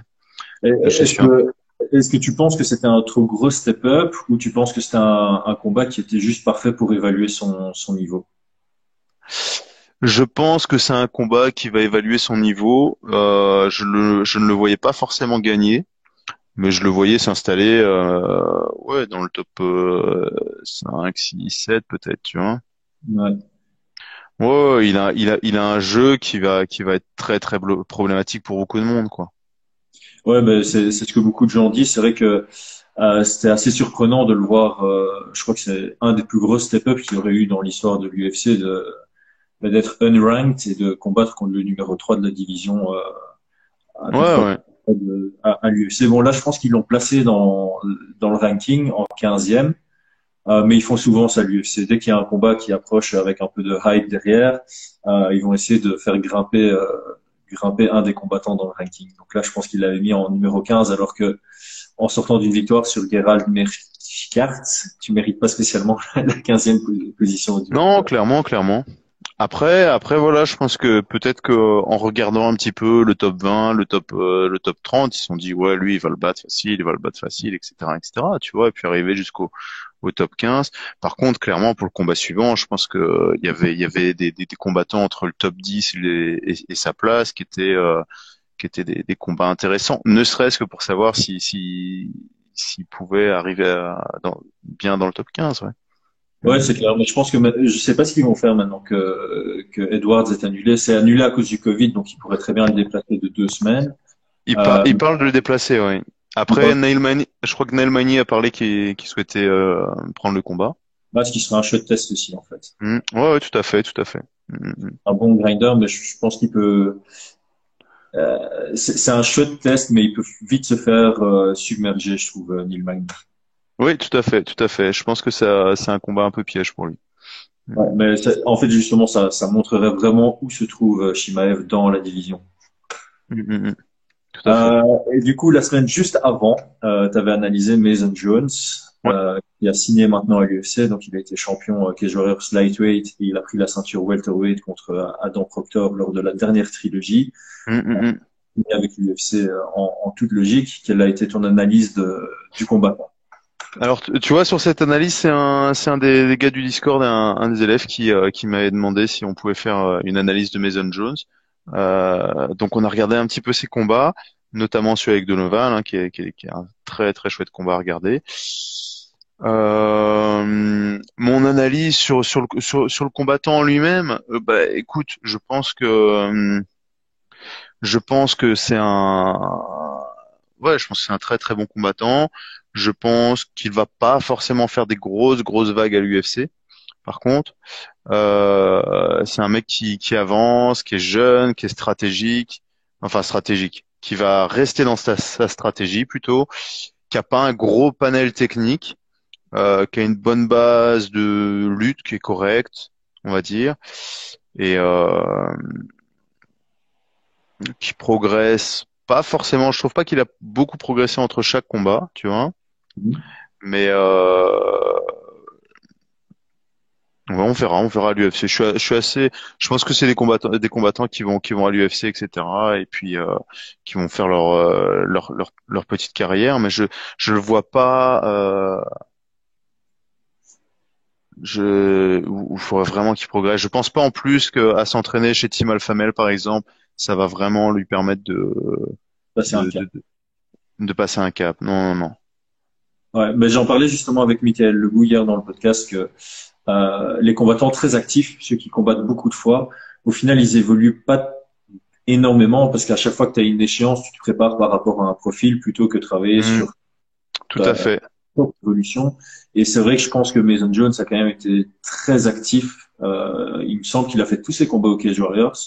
Et Je Est-ce suis un... que, est-ce que tu penses que c'était un trop gros step-up ou tu penses que c'était un combat qui était juste parfait pour évaluer son niveau? Je pense que c'est un combat qui va évaluer son niveau. Je ne le voyais pas forcément gagner, mais je le voyais s'installer, ouais, dans le top 5, 6, 7 peut-être, tu vois. Ouais. Ouais, il a un jeu qui va être très très problématique pour beaucoup de monde, quoi. Ouais, mais c'est ce que beaucoup de gens disent. C'est vrai que c'était assez surprenant de le voir. Je crois que c'est un des plus gros step-up qu'il y aurait eu dans l'histoire de l'UFC d'être unranked et de combattre contre le numéro 3 de la division Ouais, deux fois ouais. à l'UFC. Bon, là, je pense qu'ils l'ont placé dans le ranking en 15e. Mais ils font souvent ça à l'UFC. Dès qu'il y a un combat qui approche avec un peu de hype derrière, ils vont essayer de faire grimper un des combattants dans le ranking. Donc là, je pense qu'il l'avait mis en numéro 15, alors que en sortant d'une victoire sur Gerald Meerkat, tu mérites pas spécialement la 15e position du Non, ranking. clairement, clairement. Après, voilà, je pense que peut-être que en regardant un petit peu le top 20, le top 30, ils se sont dit, ouais, lui, il va le battre facile, etc., etc., tu vois, et puis arriver au top 15. Par contre, clairement, pour le combat suivant, je pense que il y avait des combattants entre le top 10 et sa place qui étaient des combats intéressants, ne serait-ce que pour savoir s'il pouvait arriver bien dans le top 15, ouais. Ouais, c'est clair. Mais je pense que je sais pas ce qu'ils vont faire maintenant que Edwards est annulé. C'est annulé à cause du Covid, donc ils pourraient très bien le déplacer de 2 semaines. Il parle de le déplacer, oui. Après, je crois que Neil Magny a parlé qu'il souhaitait prendre le combat. Ce qui sera un chouette test aussi, en fait. Ouais, ouais, tout à fait, tout à fait. Mm. Un bon grinder, mais je pense qu'il peut. C'est un chouette test, mais il peut vite se faire submerger, je trouve, Neil Magny. Oui, tout à fait, tout à fait. Je pense que ça, c'est un combat un peu piège pour lui. Mm. Ouais, mais en fait, justement, ça montrerait vraiment où se trouve Shimaev dans la division. Mm. Tout à fait. Et du coup, la semaine juste avant, tu avais analysé Mason Jones, Ouais. qui a signé maintenant à l'UFC. Donc, il a été champion Cage Warriors lightweight et il a pris la ceinture welterweight contre Adam Proctor lors de la dernière trilogie. Mm. Et avec l'UFC en toute logique. Quelle a été ton analyse du combat? Alors, tu vois, sur cette analyse, c'est un des gars du Discord, un des élèves qui m'avait demandé si on pouvait faire une analyse de Mason Jones. Donc, on a regardé un petit peu ses combats, notamment celui avec Donovan, hein, qui est un très très chouette combat à regarder. Mon analyse sur le combattant en lui-même, bah, écoute, je pense que je pense que c'est un très très bon combattant. Je pense qu'il va pas forcément faire des grosses grosses vagues à l'UFC. Par contre, c'est un mec qui avance, qui est jeune, qui est stratégique, qui va rester dans sa stratégie plutôt, qui a pas un gros panel technique, qui a une bonne base de lutte qui est correcte, on va dire, et qui progresse pas forcément. Je trouve pas qu'il a beaucoup progressé entre chaque combat, tu vois. Mais ouais, on verra à l'UFC. Je suis assez, je pense que c'est des combattants qui vont à l'UFC, etc. Et puis qui vont faire leur petite carrière. Mais je le vois pas. Où il faudrait vraiment qu'il progresse. Je pense pas en plus qu'à s'entraîner chez Team Alpha Male, par exemple, ça va vraiment lui permettre Ça, c'est un de, cas. de, de, de passer un cap. Non, non, non. Ouais, mais j'en parlais justement avec Michael Legou hier dans le podcast que les combattants très actifs, ceux qui combattent beaucoup de fois, au final, ils évoluent pas énormément parce qu'à chaque fois que tu as une échéance, tu te prépares par rapport à un profil plutôt que travailler Hmm, sur tout à ta fait. propre évolution. Et c'est vrai que je pense que Mason Jones a quand même été très actif. Il me semble qu'il a fait tous ses combats au Cage Warriors.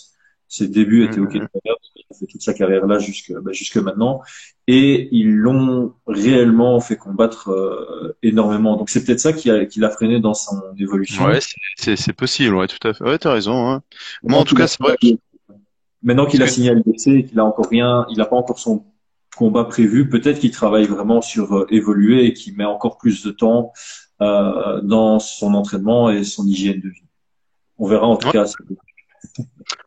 Ses débuts Hmm, étaient au Cage hmm, Warriors. Il a fait toute sa carrière là jusque maintenant. Et ils l'ont réellement fait combattre énormément. Donc c'est peut-être ça qui l'a freiné dans son Ouais, évolution. c'est possible. Ouais, tout à fait. Ouais, t'as raison. Ouais. Moi, en tout cas, c'est vrai que Maintenant qu'il ce a que signé à l'UFC et qu'il a encore rien, il n'a pas encore son combat prévu, peut-être qu'il travaille vraiment sur évoluer et qu'il met encore plus de temps dans son entraînement et son hygiène de vie. On verra en tout ouais. cas.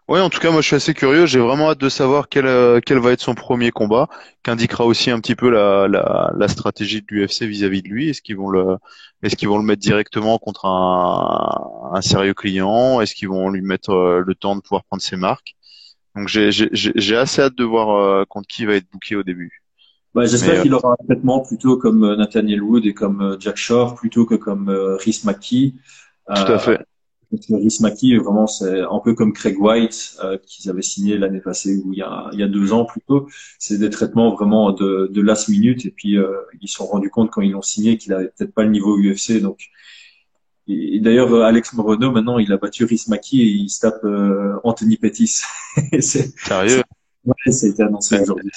Ouais, en tout cas, moi, je suis assez curieux. J'ai vraiment hâte de savoir quel va être son premier combat, qu'indiquera aussi un petit peu la stratégie de l'UFC vis-à-vis de lui. Est-ce qu'ils vont le mettre directement contre un sérieux client? Est-ce qu'ils vont lui mettre le temps de pouvoir prendre ses marques? Donc, j'ai assez hâte de voir contre qui il va être booké au début. Bah, Mais j'espère qu'il aura un traitement plutôt comme Nathaniel Wood et comme Jack Shore plutôt que comme Rhys McKee. tout à Euh, fait. Parce que Rhys Maki, vraiment, c'est un peu comme Craig White, qu'ils avaient signé l'année passée ou il y a 2 ans plutôt. C'est des traitements vraiment de last minute. Et puis, ils se sont rendus compte quand ils l'ont signé qu'il avait peut-être pas le niveau UFC. Donc, et d'ailleurs, Alex Morono, maintenant, il a battu Rhys Maki et il se tape Anthony Pettis. Et Sérieux? ouais, ça a été annoncé Ouais. aujourd'hui.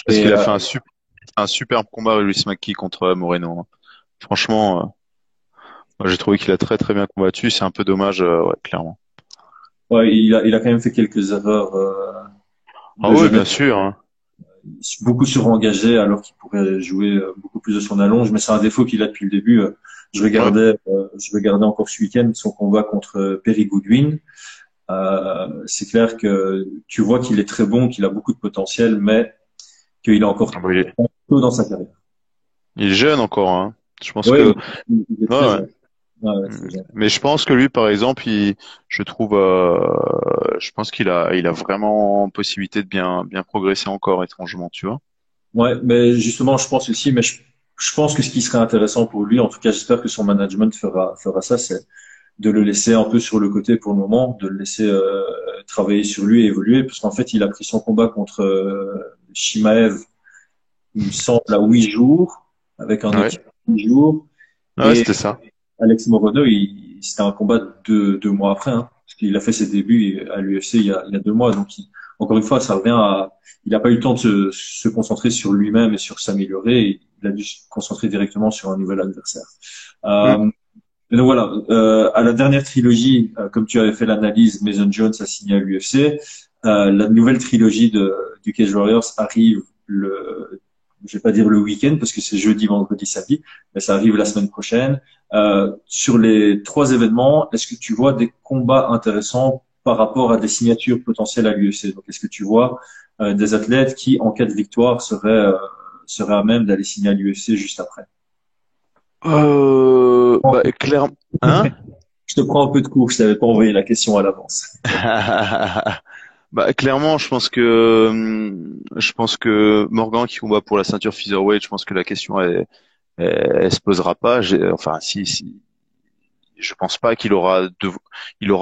Parce Et qu'il a fait un superbe combat, Luis Maki, contre Moreno, hein. Franchement, moi, j'ai trouvé qu'il a très très bien combattu. C'est un peu dommage, ouais, clairement. ouais, il a quand même fait quelques erreurs Ah de oui, jeunesse, bien sûr, hein. beaucoup surengagé alors qu'il pourrait jouer beaucoup plus de son allonge. Mais c'est un défaut qu'il a depuis le début. Ouais. Je regardais encore ce week-end son combat contre Perry Goodwin. C'est clair que tu vois qu'il est très bon, qu'il a beaucoup de potentiel, mais qu'il est encore Ah bah, tôt dans sa carrière. il est jeune encore, hein. Je pense Oui, que, il est ouais, très ouais. jeune. Ouais, ouais, très Mm. jeune. Mais je pense que lui, par exemple, je trouve, je pense il a vraiment possibilité de bien progresser encore étrangement, tu vois. Ouais, mais justement, je pense aussi, je pense que ce qui serait intéressant pour lui, en tout cas, j'espère que son management fera ça, c'est de le laisser un peu sur le côté pour le moment, de le laisser travailler sur lui et évoluer, parce qu'en fait, il a pris son combat contre Shimaev, il me semble, à 8 jours, avec un Ouais. équipe de 8 jours, Ouais, et c'était ça. Alex Morono, c'était un combat de 2 mois après, hein, parce qu'il a fait ses débuts à l'UFC il y a 2 mois. Donc, encore une fois, ça revient à, il n'a pas eu le temps de se concentrer sur lui-même et sur s'améliorer. Il a dû se concentrer directement sur un nouvel adversaire. Mm. Et donc voilà, à la dernière trilogie, comme tu avais fait l'analyse, Mason Jones a signé à l'UFC. La nouvelle trilogie du Cage Warriors arrive je vais pas dire le week-end parce que c'est jeudi, vendredi, samedi, mais ça arrive la semaine prochaine. Sur les 3 événements, est-ce que tu vois des combats intéressants par rapport à des signatures potentielles à l'UFC? Donc, est-ce que tu vois des athlètes qui, en cas de victoire, seraient à même d'aller signer à l'UFC juste après? Bah, clairement, hein? Je te prends un peu de cours, je t'avais pas envoyé la question à l'avance. Bah, clairement, je pense que Morgan qui combat pour la ceinture featherweight, je pense que la question elle se posera pas. Enfin, si, je pense pas il aura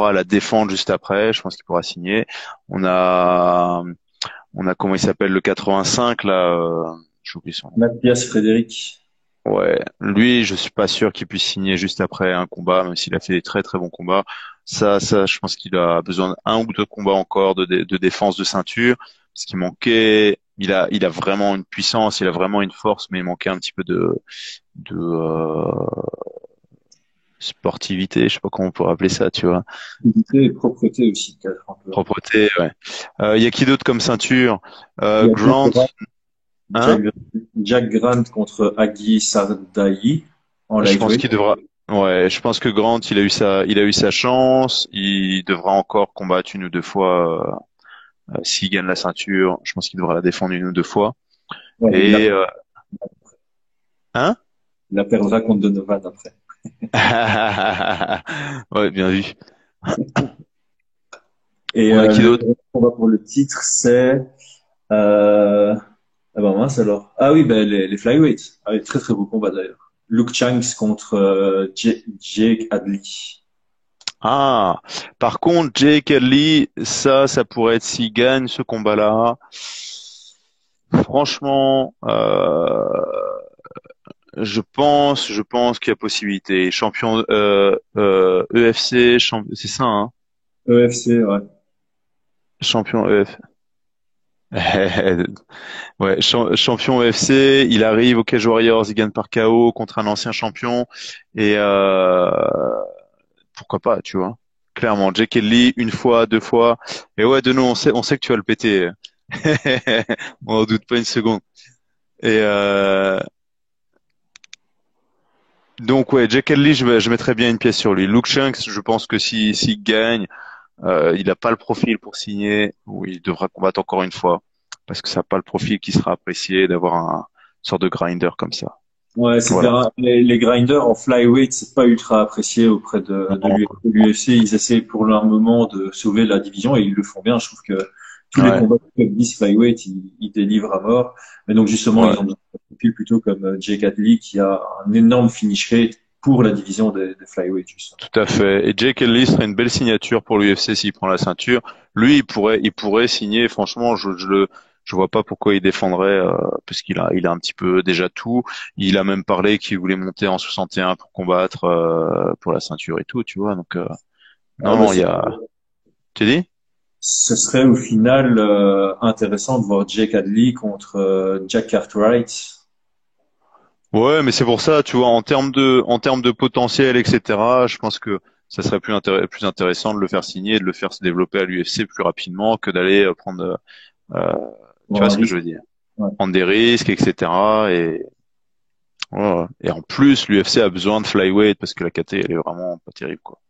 à la défendre juste après. Je pense qu'il pourra signer. On a, on a comment il s'appelle le 85 là, j'ai oublié son nom. Mathias Frédéric. Ouais, lui, je suis pas sûr qu'il puisse signer juste après un combat, même s'il a fait des très très bons combats. Je pense qu'il a besoin d'un ou deux combats encore de défense de ceinture, parce qu'il manquait. Il a vraiment une puissance, il a vraiment une force, mais il manquait un petit peu de sportivité, je sais pas comment on pourrait appeler ça, tu vois. Utilité et propreté aussi, peut-être un peu. Propreté, ouais. Il y a qui d'autre comme ceinture? Il y a Grant, hein? Jack, Jack Grant contre Agi Sardaï en Je pense qu'il lightweight. devra. Ouais, je pense que Grant, il a eu sa chance. Il devra encore combattre une ou deux fois s'il gagne la ceinture. Je pense qu'il devra la défendre une ou deux fois. Ouais, Et hein? il la perdra contre Donovan après. Ouais, bien vu. Et On a qui le d'autre? dernier combat pour le titre, c'est ah ben mince alors. Ah oui, ben les flyweights. Ah oui, très très beau combat d'ailleurs. Luke Shanks contre Jake Adley. Ah, par contre, Jake Lee, ça pourrait être s'il gagne ce combat-là. Franchement, je pense qu'il y a possibilité. Champion EFC, c'est ça, hein? EFC, ouais. Champion EF. Ouais, champion UFC, il arrive au Cage Warriors, il gagne par KO contre un ancien champion et pourquoi pas, tu vois. Clairement, Jake Lee une fois, deux fois et ouais, de nous on sait que tu vas le péter. On en doute pas une seconde. Et donc ouais, Jake Lee, je mettrais bien une pièce sur lui. Luke Shanks, je pense que s'il gagne, il a pas le profil pour signer ou il devra combattre encore une fois parce que ça n'a pas le profil qui sera apprécié d'avoir une sorte de grinder comme ça. Ouais, c'est Voilà. clair. Les grinders en flyweight, c'est pas ultra apprécié auprès de Non. l'UFC. Ils essaient pour leur moment de sauver la division et ils le font bien. Je trouve que tous les Ouais, combats de 10 flyweight, ils délivrent à mort. Mais donc justement, ouais, ils ont besoin de profils plutôt comme Jake Adley qui a un énorme finish rate pour la division des flyweight, justement. Tout à fait. Et Jake Ellis serait une belle signature pour l'UFC s'il prend la ceinture. Lui, il pourrait signer. Franchement, je vois pas pourquoi il défendrait, parce il a un petit peu déjà tout. Il a même parlé qu'il voulait monter en 61 pour combattre, pour la ceinture et tout, tu vois. Donc, Ah non, bah, non, il y a. Tu dis? ce serait au final intéressant de voir Jake Hadley contre Jack Cartwright. Ouais, mais c'est pour ça, tu vois, en termes de potentiel, etc. Je pense que ça serait plus intéressant de le faire signer et de le faire se développer à l'UFC plus rapidement que d'aller prendre, euh, tu Pour vois un ce que je risque. veux dire, Ouais. prendre des risques, etc. Et ouais, ouais. Et en plus, l'UFC a besoin de flyweight parce que la KT elle est vraiment pas terrible, quoi.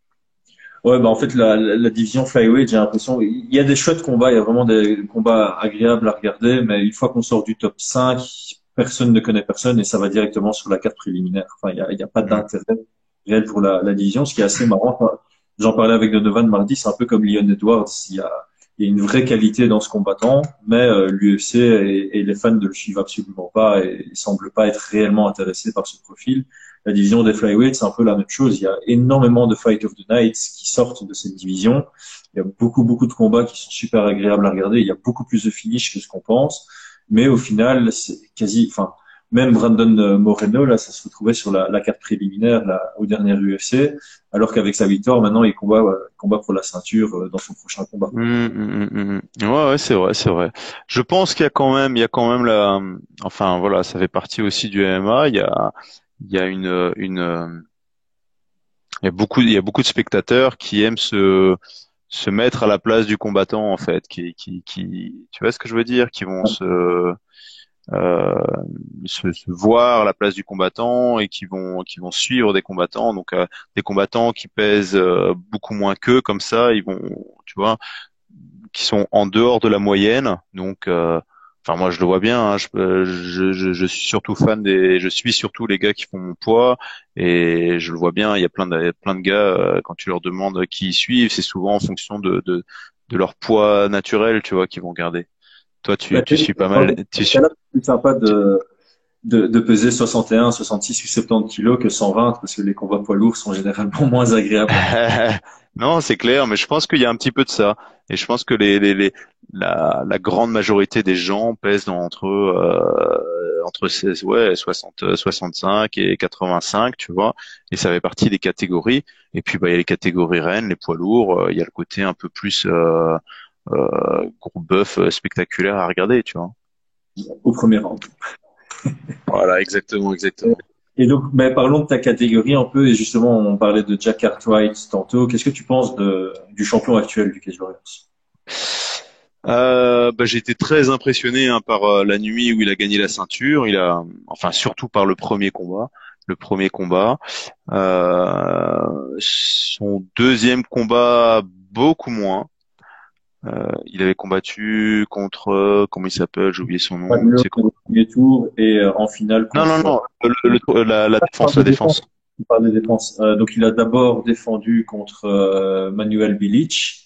Ouais, bah en fait la division flyweight, j'ai l'impression il y a des chouettes combats, il y a vraiment des combats agréables à regarder, mais une fois qu'on sort du top 5, personne ne connaît personne et ça va directement sur la carte préliminaire. Enfin, il y a pas Mm. d'intérêt réel pour la division, ce qui est assez marrant. Enfin, j'en parlais avec Donovan mardi, c'est un peu comme Leon Edwards. Il y a une vraie qualité dans ce combattant, mais l'UFC et les fans ne le suivent absolument pas et ils semblent pas être réellement intéressés par ce profil. La division des flyweights, c'est un peu la même chose. Il y a énormément de Fight of the Night qui sortent de cette division. Il y a beaucoup, beaucoup de combats qui sont super agréables à regarder. Il y a beaucoup plus de finish que ce qu'on pense. Mais au final, c'est quasi, enfin, même Brandon Moreno, là, ça se retrouvait sur la carte préliminaire, là, au dernier UFC, alors qu'avec sa victoire, maintenant, il combat pour la ceinture dans son prochain combat. Ouais, ouais, c'est vrai, c'est vrai. Je pense qu'il y a quand même enfin voilà, ça fait partie aussi du MMA. Il y a il y a beaucoup de spectateurs qui aiment se mettre à la place du combattant en fait, tu vois ce que je veux dire, qui vont euh, se voir à la place du combattant et qui vont suivre des combattants, donc des combattants qui pèsent beaucoup moins qu'eux, comme ça, ils vont, tu vois, qui sont en dehors de la moyenne, donc. Enfin, moi, je le vois bien. Hein, je suis surtout je suis surtout les gars qui font mon poids, et je le vois bien. Il y a plein de gars, quand tu leur demandes qui ils suivent, c'est souvent en fonction de leur poids naturel, tu vois, qu'ils vont garder. Toi, Bah, tu suis pas dans mal. ce cas-là, c'est plus sympa de peser 61, 66 ou 70 kilos que 120 parce que les combats poids lourds sont généralement moins agréables. Non, c'est clair, mais je pense qu'il y a un petit peu de ça. Et je pense que la grande majorité des gens pèsent entre 16, ouais, 60, 65 et 85, tu vois. Et ça fait partie des catégories. Et puis, bah, il y a les catégories reines, les poids lourds. Il y a le côté un peu plus gros bœuf spectaculaire à regarder, tu vois. Au premier rang. Voilà, exactement, exactement. Et donc, mais parlons de ta catégorie un peu, et justement, on parlait de Jack Cartwright tantôt. Qu'est-ce que tu penses du champion actuel du Cage Warriors? Bah, j'ai été très impressionné hein, par la nuit où il a gagné la ceinture. Enfin surtout par le premier combat. Le premier combat. Son deuxième combat beaucoup moins. Il avait combattu contre comment il s'appelle? J'ai oublié son nom. Wagner C'est quoi? au premier tour et en finale Non non contre. non. La Je parle défense, de la défense. défense. Je parle de défense. Donc, il a d'abord défendu contre Manuel Bilic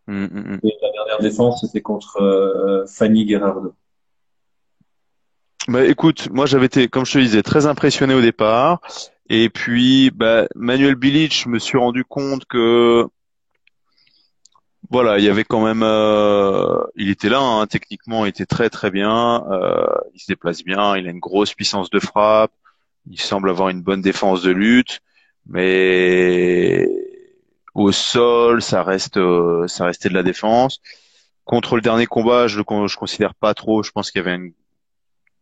Hum, hum, hum. et la dernière défense, c'était contre Fanny Gerardo. Bah écoute, moi j'avais été, comme je te disais, très impressionné au départ. Et puis, bah, Manuel Bilic, je me suis rendu compte que voilà, il y avait quand même, il était là, hein, techniquement, il était très très bien. Il se déplace bien, il a une grosse puissance de frappe. Il semble avoir une bonne défense de lutte, mais au sol, ça restait de la défense. Contre le dernier combat, je considère pas trop. Je pense qu'il y avait un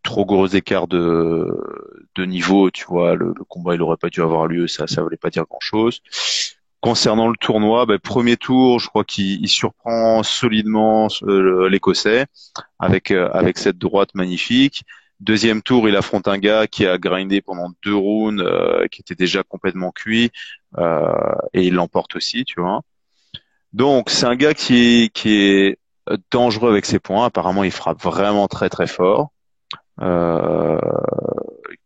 trop gros écart de niveau. Tu vois, le combat, il aurait pas dû avoir lieu. Ça voulait pas dire grand-chose. Concernant le tournoi, ben, premier tour, je crois qu'il surprend solidement l'Écossais avec cette droite magnifique. Deuxième tour, il affronte un gars qui a grindé pendant 2 rounds, qui était déjà complètement cuit, et il l'emporte aussi, tu vois. Donc c'est un gars qui est dangereux avec ses points. Apparemment, il frappe vraiment très très fort. Euh,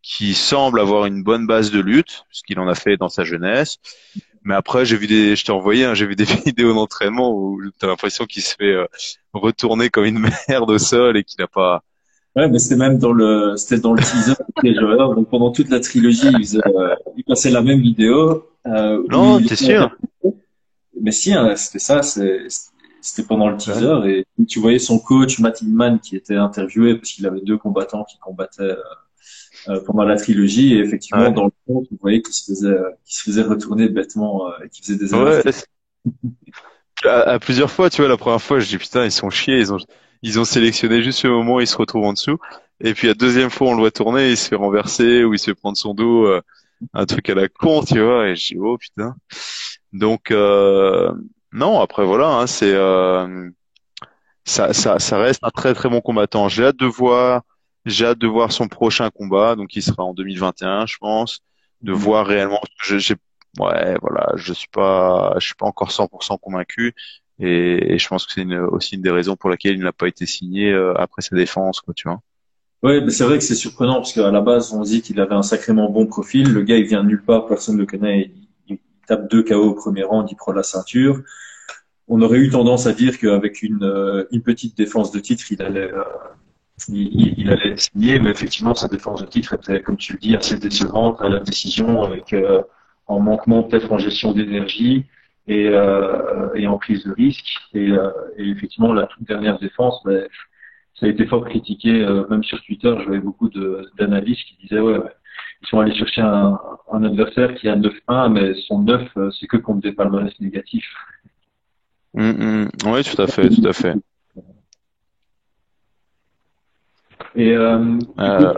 qui semble avoir une bonne base de lutte, ce qu'il en a fait dans sa jeunesse. Mais après, je t'ai envoyé, hein, j'ai vu des vidéos d'entraînement où t'as l'impression qu'il se fait retourner comme une merde au sol et qu'il n'a pas. Ouais, mais c'était dans le teaser des joueurs. Donc pendant toute la trilogie, il passait la même vidéo où Non, il t'es était sûr? interviewé. Mais si, hein, c'était ça, c'était pendant le Ouais. teaser et tu voyais son coach Matt Inman qui était interviewé parce qu'il avait deux combattants qui combattaient pendant la trilogie et effectivement Ouais. dans le fond, tu voyais qu'il se faisait retourner bêtement et qu'il faisait des erreurs Ouais, techniques. à plusieurs fois, tu vois, la première fois, je dis putain, ils sont chiés, ils ont sélectionné juste le moment où il se retrouve en dessous. Et puis la deuxième fois, on le voit tourner, il se fait renverser ou il se fait prendre son dos, un truc à la con, tu vois. Et je dis oh putain. Donc non, après voilà, hein, ça reste un très très bon combattant. J'ai hâte de voir son prochain combat, donc il sera en 2021, je pense, de Mhm. voir réellement. Ouais, voilà, je suis pas encore 100% convaincu, et je pense que c'est aussi une des raisons pour laquelle il n'a pas été signé après sa défense, quoi, tu vois. Ouais, mais c'est vrai que c'est surprenant parce qu'à la base, on se dit qu'il avait un sacrément bon profil. Le gars, il vient de nulle part, personne ne le connaît. Il tape deux KO au premier round, il prend la ceinture. On aurait eu tendance à dire qu'avec une petite défense de titre, il allait signer, mais effectivement, sa défense de titre était, comme tu le dis, assez décevante à la décision, avec en manquement peut-être en gestion d'énergie et en prise de risque. Et effectivement, la toute dernière défense, ben, ça a été fort critiqué, même sur Twitter, je voyais beaucoup d'analystes qui disaient ouais, ils sont allés chercher un adversaire qui a 9-1, mais son 9, c'est que contre des palmarès négatifs. Oui, tout à fait, tout à fait. Et du coup, Euh,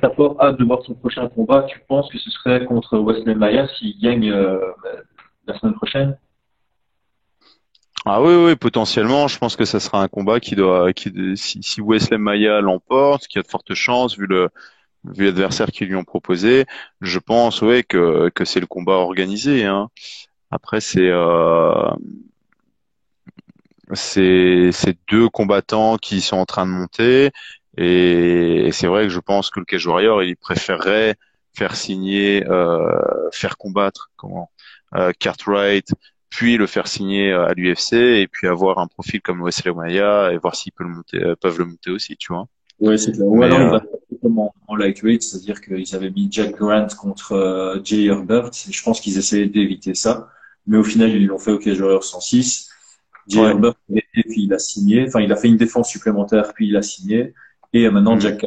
t'as pas hâte de voir son prochain combat. Tu penses que ce serait contre Wesley Maia s'il gagne la semaine prochaine? ah oui, oui, potentiellement, je pense que ça sera un combat si Wesley Maia l'emporte, qui a de fortes chances vu l'adversaire qu'ils lui ont proposé, je pense, ouais, que c'est le combat organisé, hein. Après, c'est deux combattants qui sont en train de monter, et c'est vrai que je pense que le Cage Warrior, il préférerait faire signer, faire combattre, Cartwright, puis le faire signer à l'UFC, et puis avoir un profil comme Wesley Maia, et voir s'ils peuvent le monter aussi, tu vois. Ouais, c'est clair. Ou Mais alors il va faire comme en lightweight, c'est-à-dire qu'ils avaient mis Jack Grant contre Jay Herbert. Et je pense qu'ils essayaient d'éviter ça. Mais au final, ils l'ont fait au Cage Warrior 106. Jay ouais. Herbert, et puis il a signé. Enfin, il a fait une défense supplémentaire, puis il a signé. Et maintenant, Mm.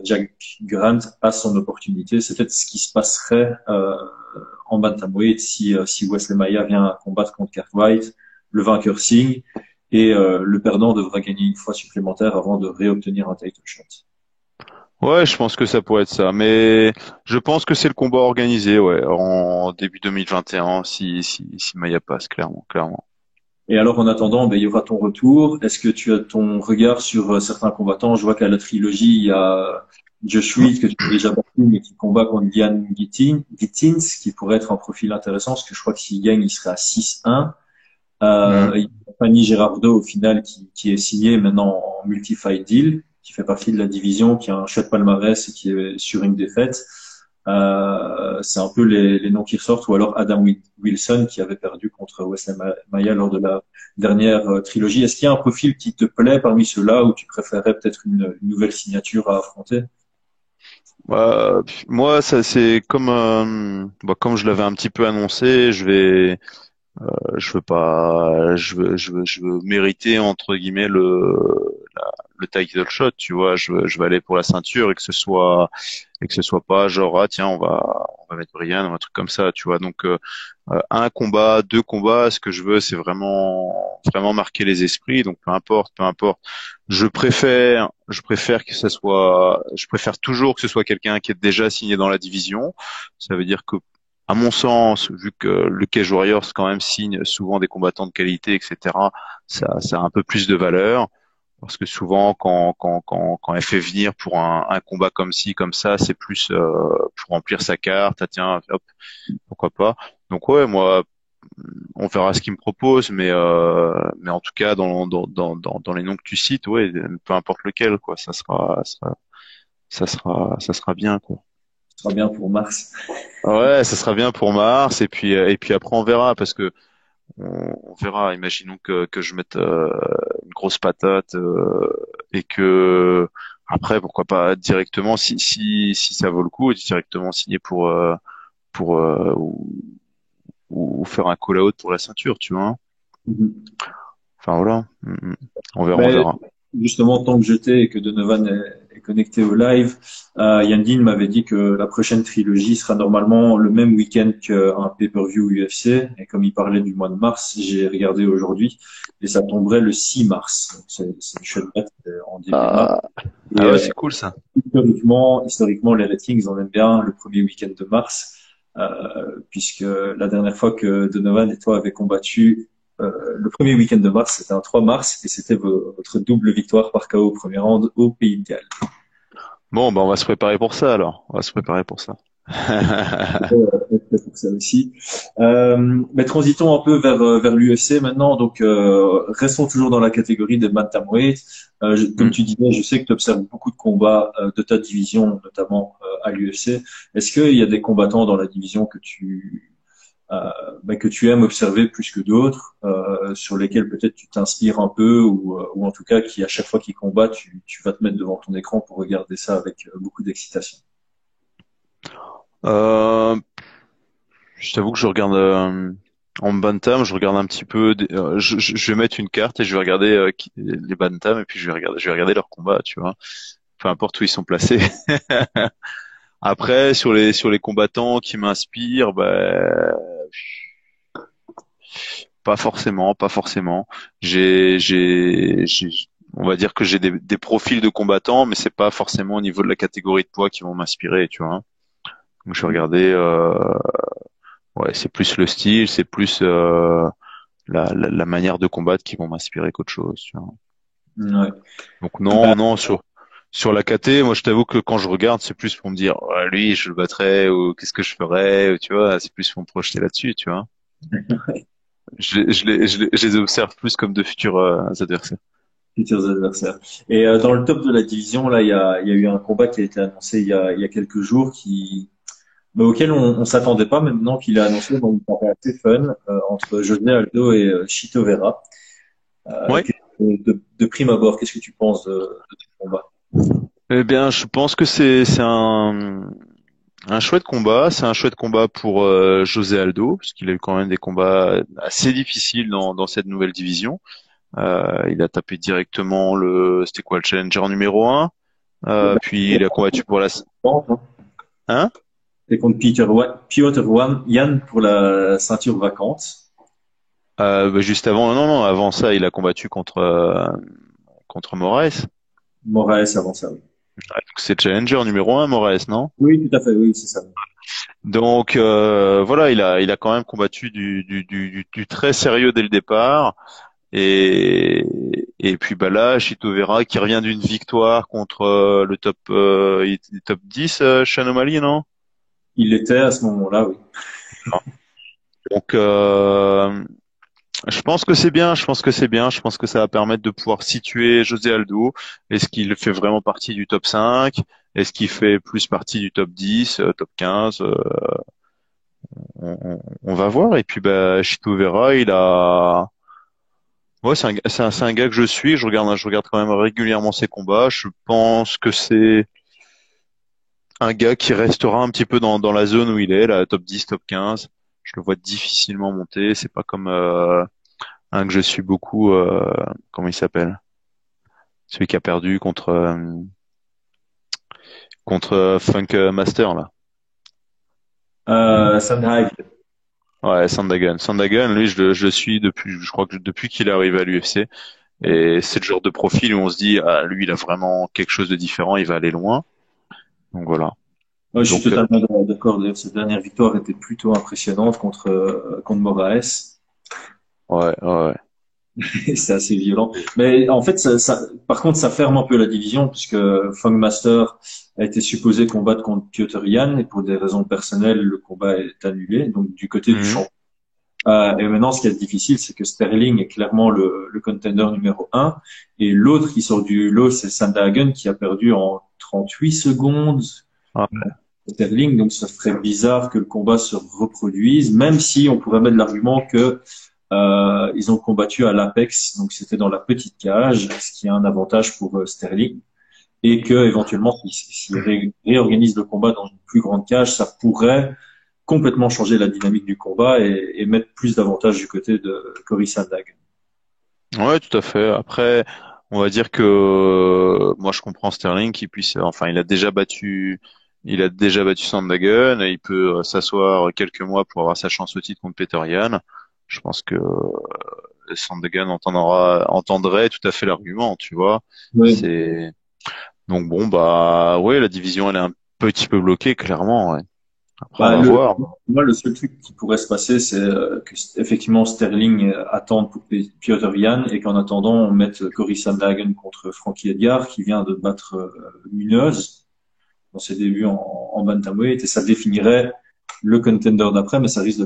Jack Grant a son opportunité. C'est peut-être ce qui se passerait en bantamweight si Wesley Maia vient combattre contre Cartwright. Le vainqueur signe et le perdant devra gagner une fois supplémentaire avant de réobtenir un title shot. Ouais, je pense que ça pourrait être ça. Mais je pense que c'est le combat organisé, ouais, en début 2021, si Maya passe, clairement, clairement. Et alors, en attendant, ben, il y aura ton retour. Est-ce que tu as ton regard sur certains combattants? Je vois qu'à la trilogie, il y a Josh Reed, que tu as déjà battu, mais qui combat contre Gittins, qui pourrait être un profil intéressant, parce que je crois que s'il gagne, il serait à 6-1. Mm. Il y a Fanny Gerardo, au final, qui est signé maintenant en multi-fight deal, qui fait partie de la division, qui a un chouette palmarès et qui est sur une défaite. C'est un peu les noms qui ressortent, ou alors Adam Wilson qui avait perdu contre Wesley Maia lors de la dernière trilogie. Est-ce qu'il y a un profil qui te plaît parmi ceux-là ou tu préférais peut-être une nouvelle signature à affronter? Moi, ça c'est comme je l'avais un petit peu annoncé, je veux pas, je veux mériter entre guillemets le title shot, tu vois. Je veux aller pour la ceinture et que ce soit pas genre ah tiens on va mettre Brian ou un truc comme ça, tu vois. Donc un combat, deux combats, ce que je veux c'est vraiment marquer les esprits. Donc peu importe. Je préfère toujours que ce soit quelqu'un qui est déjà signé dans la division. Ça veut dire que à mon sens, vu que le Cage Warriors quand même signe souvent des combattants de qualité, etc., ça a un peu plus de valeur. Parce que souvent, quand elle fait venir pour un combat comme ci, comme ça, c'est plus pour remplir sa carte. Ah tiens, hop, pourquoi pas. Donc ouais, moi, on verra ce qu'il me propose, mais en tout cas, dans les noms que tu cites, ouais, peu importe lequel, quoi, ça sera bien, quoi. Ce sera bien pour Mars. Ouais, ça sera bien pour Mars, et puis après on verra, parce que on verra. Imaginons que je mette une grosse patate et que Après, pourquoi pas directement, si ça vaut le coup, directement signer pour ou faire un call-out pour la ceinture, tu vois. Mhm. Enfin voilà. On verra, on Mais verra. justement, tant que j'étais et que Donovan est connecté au live, Yandine m'avait dit que la prochaine trilogie sera normalement le même week-end qu'un pay-per-view UFC. Et comme il parlait du mois de mars, j'ai regardé aujourd'hui et ça tomberait le 6 mars. Donc, c'est une chouette date en début de mars. Ah, Et ah ouais, c'est cool ça. historiquement, les ratings, on aime bien le premier week-end de mars, puisque la dernière fois que Donovan et toi avez combattu, le premier week-end de mars, c'était un 3 mars, et c'était votre double victoire par KO au premier round au Pays de Galles. Bon, bah on va se préparer pour ça alors. On va se préparer pour ça. Peut-être pour ça aussi. Mais transitons un peu vers l'UFC maintenant. Donc, restons toujours dans la catégorie des bantamweight. Comme Hmm. tu disais, je sais que tu observes beaucoup de combats de ta division, notamment à l'UFC. Est-ce qu'il y a des combattants dans la division euh, que tu aimes observer plus que d'autres, sur lesquels peut-être tu t'inspires un peu, ou en tout cas qui à chaque fois qu'ils combattent, tu vas te mettre devant ton écran pour regarder ça avec beaucoup d'excitation. Euh, je t'avoue que je regarde en bantam, je regarde un petit peu. Je vais mettre une carte et je vais regarder les bantam et puis je vais regarder leurs combats, tu vois. Peu importe où ils sont placés. Après, sur les combattants qui m'inspirent, bah, pas forcément, pas forcément. J'ai, on va dire que j'ai des profils de combattants, mais c'est pas forcément au niveau de la catégorie de poids qui vont m'inspirer, tu vois. Donc je vais regarder, ouais, c'est plus le style, c'est plus la manière de combattre qui vont m'inspirer qu'autre chose, tu vois. Ouais. Donc non, non, sur la KT, moi je t'avoue que quand je regarde, c'est plus pour me dire, ouais, lui, je le battrais, ou qu'est-ce que je ferais, ou, tu vois, c'est plus pour me projeter là-dessus, tu vois. Je les observe plus comme de futurs adversaires. Futurs adversaires. Et dans le top de la division, là, il y a eu un combat qui a été annoncé il y a quelques jours auquel on s'attendait pas, mais maintenant qu'il est annoncé, donc il paraît assez fun, entre José Aldo et Chito Vera. Ouais. De prime abord, qu'est-ce que tu penses de ce combat? Eh bien, je pense que c'est un chouette combat. C'est un chouette combat pour José Aldo, parce qu'il a eu quand même des combats assez difficiles dans cette nouvelle division. Il a tapé directement c'était quoi, le challenger numéro un. Puis il a combattu pour la, hein? C'est contre Piotr Yan pour la ceinture vacante. Bah, juste avant, non, non, avant ça, il a combattu contre Moraes. Moraes avant ça, oui. Donc c'est challenger numéro un, Moraes, non? Oui, tout à fait, oui, c'est ça. Donc voilà, il a quand même combattu du très sérieux dès le départ. Et et puis bah là, Chito Vera qui revient d'une victoire contre il était top 10, Sean O'Malley, non? Il l'était à ce moment-là, oui. Donc je pense que c'est bien, je pense que c'est bien, je pense que ça va permettre de pouvoir situer José Aldo. Est-ce qu'il fait vraiment partie du top 5? Est-ce qu'il fait plus partie du top 10, top 15? On va voir. Et puis bah Chito Vera, ouais, c'est un gars que je suis. Je regarde quand même régulièrement ses combats. Je pense que c'est un gars qui restera un petit peu dans la zone où il est, là, top 10, top 15. Je le vois difficilement monter. C'est pas comme un que je suis beaucoup. Comment il s'appelle? Celui qui a perdu contre Funk Master là. Sandhagen. Ouais, Sandagun. Sandagun, lui, je le suis depuis, je crois que depuis qu'il est arrivé à l'UFC. Et c'est le genre de profil où on se dit, ah, lui, il a vraiment quelque chose de différent, il va aller loin. Donc voilà. Ouais, je suis Donc totalement d'accord. D'ailleurs, cette dernière victoire était plutôt impressionnante contre Moraes. ouais, ouais, ouais. Et c'est assez violent. Mais en fait, par contre, ça ferme un peu la division puisque Funk Master a été supposé combattre contre Piotr Jan et pour des raisons personnelles, le combat est annulé. Donc du côté du Mhm. champ. Et maintenant, ce qui est difficile, c'est que Sterling est clairement le contender numéro un. Et l'autre qui sort du lot, c'est Sandhagen qui a perdu en 38 secondes. Ah, Sterling, donc ça ferait bizarre que le combat se reproduise, même si on pourrait mettre l'argument que ils ont combattu à l'Apex, donc c'était dans la petite cage, ce qui est un avantage pour Sterling. et que éventuellement, s'il réorganise le combat dans une plus grande cage, ça pourrait complètement changer la dynamique du combat et mettre plus d'avantages du côté de Cory Sandhagen. Ouais, tout à fait. Après, on va dire que moi je comprends Sterling qui puisse, enfin, il a déjà battu Sandhagen et il peut s'asseoir quelques mois pour avoir sa chance au titre contre Peter Yan. Je pense que Sandhagen entendrait tout à fait l'argument, tu vois. Oui. C'est donc bon bah ouais, la division elle est un petit peu bloquée clairement. Ouais. Après on Bah, va voir. moi, le seul truc qui pourrait se passer, c'est que effectivement Sterling attende pour Piotr Jan et qu'en attendant, on mette Cory Sandhagen contre Frankie Edgar, qui vient de battre Munoz dans ses débuts en bantamweight, et ça définirait le contender d'après, mais ça risque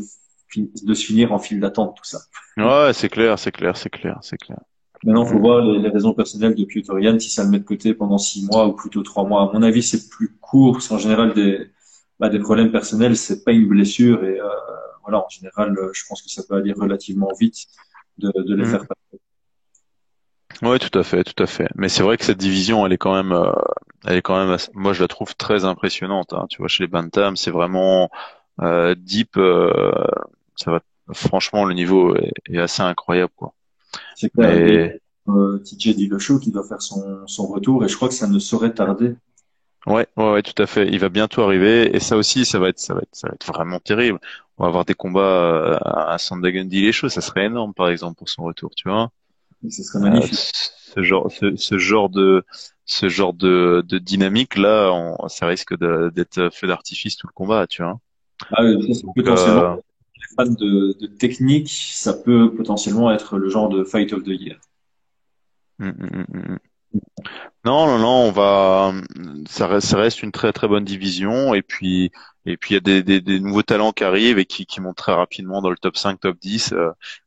de se finir en file d'attente, tout ça. Ouais, c'est clair, c'est clair, c'est clair, c'est clair. Maintenant, il faut Mm. voir les raisons personnelles de Piotr Jan, si ça le met de côté pendant 6 mois ou plutôt 3 mois. À mon avis, c'est plus court, parce qu'en général, des problèmes personnels, c'est pas une blessure, et voilà, en général, je pense que ça peut aller relativement vite de les faire Mm. passer. Ouais, tout à fait, tout à fait. Mais c'est vrai que cette division, elle est quand même, moi je la trouve très impressionnante. Hein. Tu vois, chez les Bantam, c'est vraiment deep. Ça va, franchement, le niveau est assez incroyable, quoi. C'est clair. Et Mais TJ Dillashaw qui doit faire son retour, et je crois que ça ne saurait tarder. ouais, ouais, ouais, tout à fait. Il va bientôt arriver, et ça aussi, ça va être vraiment terrible. On va avoir des combats à Sandhagen Dillashaw, ça serait énorme, par exemple, pour son retour, tu vois. Et ce serait magnifique. Ce genre de dynamique là, ça risque d'être feu d'artifice tout le combat, tu vois. Ah, ça, c'est Donc, potentiellement, les fans de technique, ça peut potentiellement être le genre de fight of the year. mm, mm, mm, mm. Non, non, non, ça reste une très très bonne division et puis il y a des nouveaux talents qui arrivent et qui montent très rapidement dans le top 5, top 10,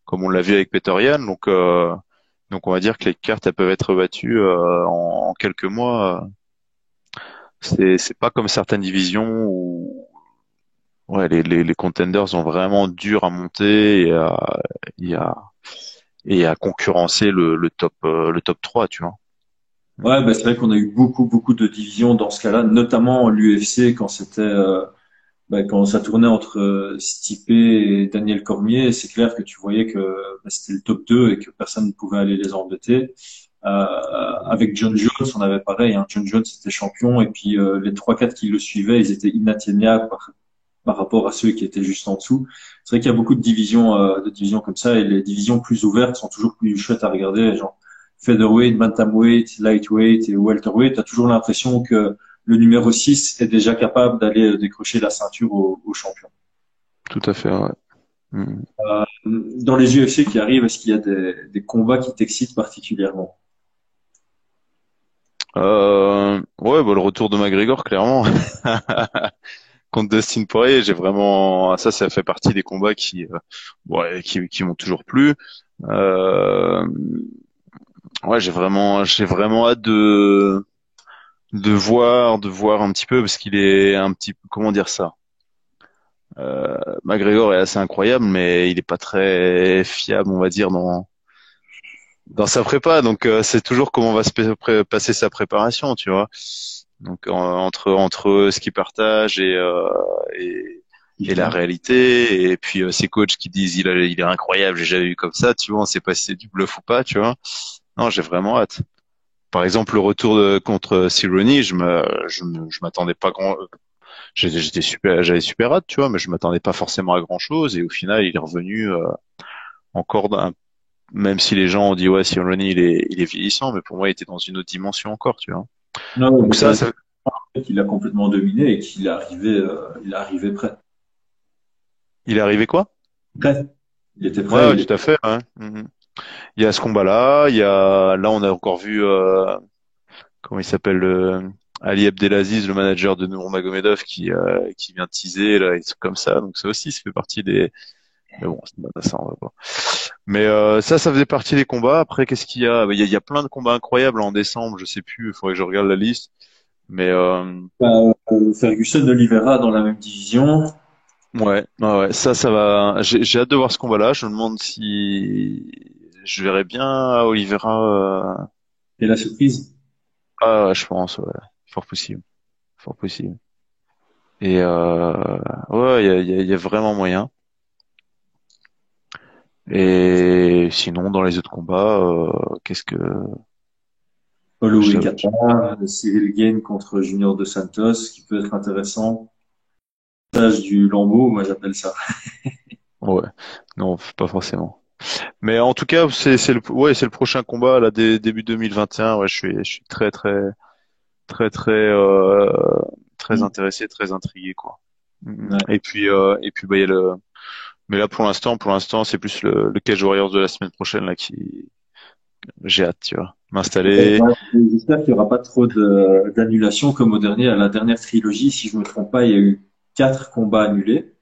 comme on l'a vu avec Peter Yan. Donc on va dire que les cartes elles peuvent être battues en quelques mois. C'est pas comme certaines divisions où ouais, les contenders sont vraiment durs à monter et à, et à concurrencer le top 3, tu vois. Ouais, bah, c'est vrai qu'on a eu beaucoup de divisions dans ce cas-là, notamment l'UFC quand quand ça tournait entre Stipe et Daniel Cormier. C'est clair que tu voyais que c'était le top 2 et que personne ne pouvait aller les embêter. Avec John Jones, on avait pareil. Hein. John Jones était champion et puis les 3-4 qui le suivaient, ils étaient inatteignables par rapport à ceux qui étaient juste en dessous. C'est vrai qu'il y a beaucoup de divisions comme ça, et les divisions plus ouvertes sont toujours plus chouettes à regarder, genre featherweight, bantamweight, lightweight et welterweight. T'as toujours l'impression que le numéro 6 est déjà capable d'aller décrocher la ceinture au champion. Tout à fait, ouais. Mm. Dans les UFC qui arrivent, est-ce qu'il y a des combats qui t'excitent particulièrement? Ouais, bah, le retour de McGregor, clairement. Contre Dustin Poirier, ça fait partie des combats ouais, qui m'ont toujours plu. Euh, ouais, j'ai vraiment hâte de voir un petit peu parce qu'il est un petit peu, comment dire ça? McGregor est assez incroyable, mais il est pas très fiable, on va dire, dans sa prépa. Donc, c'est toujours comment va passer sa préparation, tu vois. Donc, entre ce qu'il partage et, et la réalité, et puis ses coachs qui disent il est incroyable, j'ai jamais vu comme ça, tu vois, on sait pas si c'est du bluff ou pas, tu vois. Non, j'ai vraiment hâte. Par exemple, le retour contre Cerrone, je m'attendais pas j'avais super hâte, tu vois, mais je m'attendais pas forcément à grand chose, et au final, il est revenu encore même si les gens ont dit ouais, Cerrone il est vieillissant, mais pour moi, il était dans une autre dimension encore, tu vois. Non, mais Donc ça, ça, qu'il a complètement dominé et il est arrivé prêt. il est arrivé quoi? Prêt. Il était Ouais, prêt. ouais, tout à fait. Ouais. Mhm. Il y a ce combat-là, là on a encore vu comment il s'appelle Ali Abdelaziz, le manager de Nurmagomedov qui vient teaser là, et des trucs comme ça. Donc ça aussi, ça fait partie des. Mais bon, ça on va pas. Mais ça faisait partie des combats. Après, qu'est-ce qu'il y a? Il y a plein de combats incroyables en décembre. Je sais plus. Il faudrait que je regarde la liste. Mais Ferguson Oliveira dans la même division. ouais, ouais, ouais, ça va. J'ai hâte de voir ce combat-là. Je me demande si je verrais bien Oliveira. Et la surprise. Ah, ouais, je pense, ouais. Fort possible. Fort possible. Et ouais, il y a vraiment moyen. Et sinon, dans les autres combats, qu'est-ce que Holloway je Kata, Cyril Gane contre Junior Dos Santos, qui peut être intéressant. L'âge du Lambeau, moi j'appelle ça. ouais, non, pas forcément. Mais en tout cas, c'est le prochain combat là début 2021. Ouais, je suis très très Mm. intéressé, très intrigué quoi. Ouais. Et puis bah il y a le mais là pour l'instant, c'est plus le Cage Warriors de la semaine prochaine là qui j'ai hâte, tu vois, m'installer. Ouais, j'espère qu'il n'y aura pas trop d'annulations comme au dernier, à la dernière trilogie. Si je me trompe pas, il y a eu 4 combats annulés.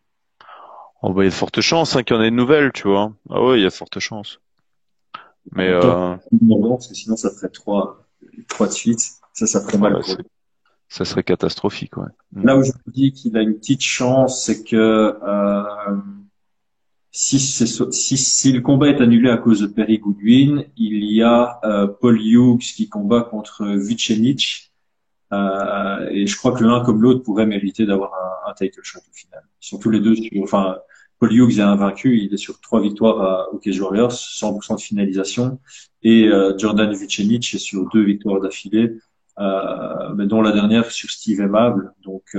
Oh, bah, il y a de fortes chances hein, qu'il y en ait de nouvelles, tu vois. Ah ouais, il y a de fortes chances. En Mais même temps, parce que sinon ça ferait trois de suite. Ça ferait mal ouais, pour lui. ça serait catastrophique, ouais. Là où je me dis qu'il a une petite chance, c'est que si le combat est annulé à cause de Perry Goodwin, il y a Paul Hughes qui combat contre Vucenic. Et je crois que l'un comme l'autre pourrait mériter d'avoir un title shot au final. Ils sont tous les deux enfin, Paul Hughes est invaincu, il est sur 3 victoires au Cage Warriors, 100% de finalisation. Et Jordan Vucenic est sur 2 victoires d'affilée, mais dont la dernière sur Steve Aimable. Donc,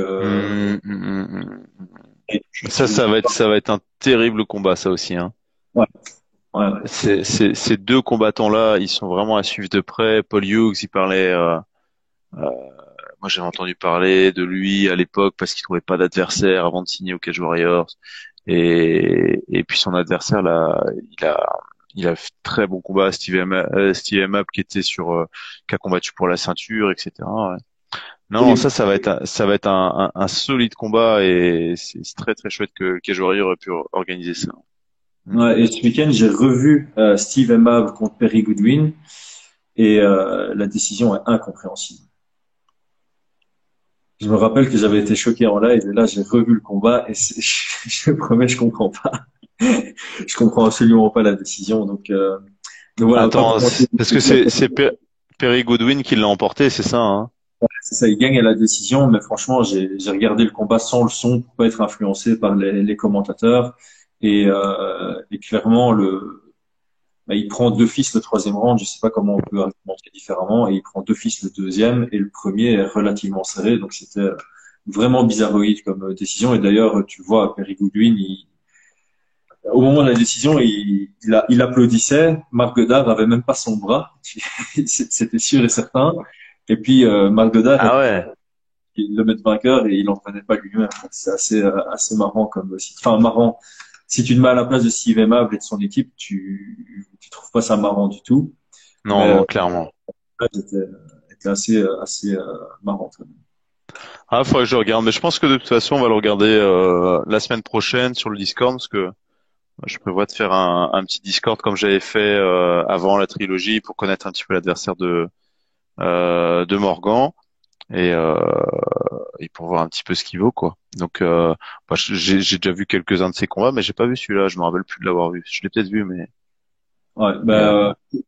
Ça va être un terrible combat, ça aussi, hein. ouais, ouais, ouais. Ces deux combattants-là, ils sont vraiment à suivre de près. Paul Hughes, il parlait, euh, moi j'avais entendu parler de lui à l'époque parce qu'il trouvait pas d'adversaire avant de signer au Cage Warriors. Et puis son adversaire là, il a fait très bon combat, Steve Ammap qui était qui a combattu pour la ceinture, etc. Ouais. Non, Et, ça va être un solide combat et c'est très très chouette que Cage Warriors aurait pu organiser ça. Mm. ouais, et ce week-end, j'ai revu Steve Aimable contre Perry Goodwin, et la décision est incompréhensible. Je me rappelle que j'avais été choqué en live, et là j'ai revu le combat et je promets, je comprends pas. Je comprends absolument pas la décision. Donc voilà, pas Attends, pour mentir. parce que Perry Goodwin qui l'a emporté, c'est ça, hein? C'est ça, il gagne à la décision, mais franchement, j'ai regardé le combat sans le son pour pas être influencé par les commentateurs, et clairement bah, il prend deux fils le troisième round. Je sais pas comment on peut argumenter différemment, et il prend deux fils le deuxième, et le premier est relativement serré. Donc c'était vraiment bizarroïde comme décision. Et d'ailleurs, tu vois, Perry Goodwin, au moment de la décision, il applaudissait. Marc Goddard avait même pas son bras. C'était sûr et certain. Et puis, Marc Goddard, Ah ouais. il le met vainqueur et il en prenait pas lui-même. C'est assez marrant comme, enfin, marrant. Si tu te mets à la place de Steve Aimable et de son équipe, tu trouves pas ça marrant du tout. Non, Mais non, clairement. c'était assez marrant. Ah, faudrait que je regarde, mais je pense que de toute façon, on va le regarder la semaine prochaine sur le Discord, parce que je prévois de faire un petit Discord comme j'avais fait avant la trilogie pour connaître un petit peu l'adversaire de Morgan et, euh, et pour voir un petit peu ce qu'il vaut, quoi. Donc, bah, j'ai déjà vu quelques-uns de ses combats, mais j'ai pas vu celui-là. Je me rappelle plus de l'avoir vu. Je l'ai peut-être vu, Ouais, mais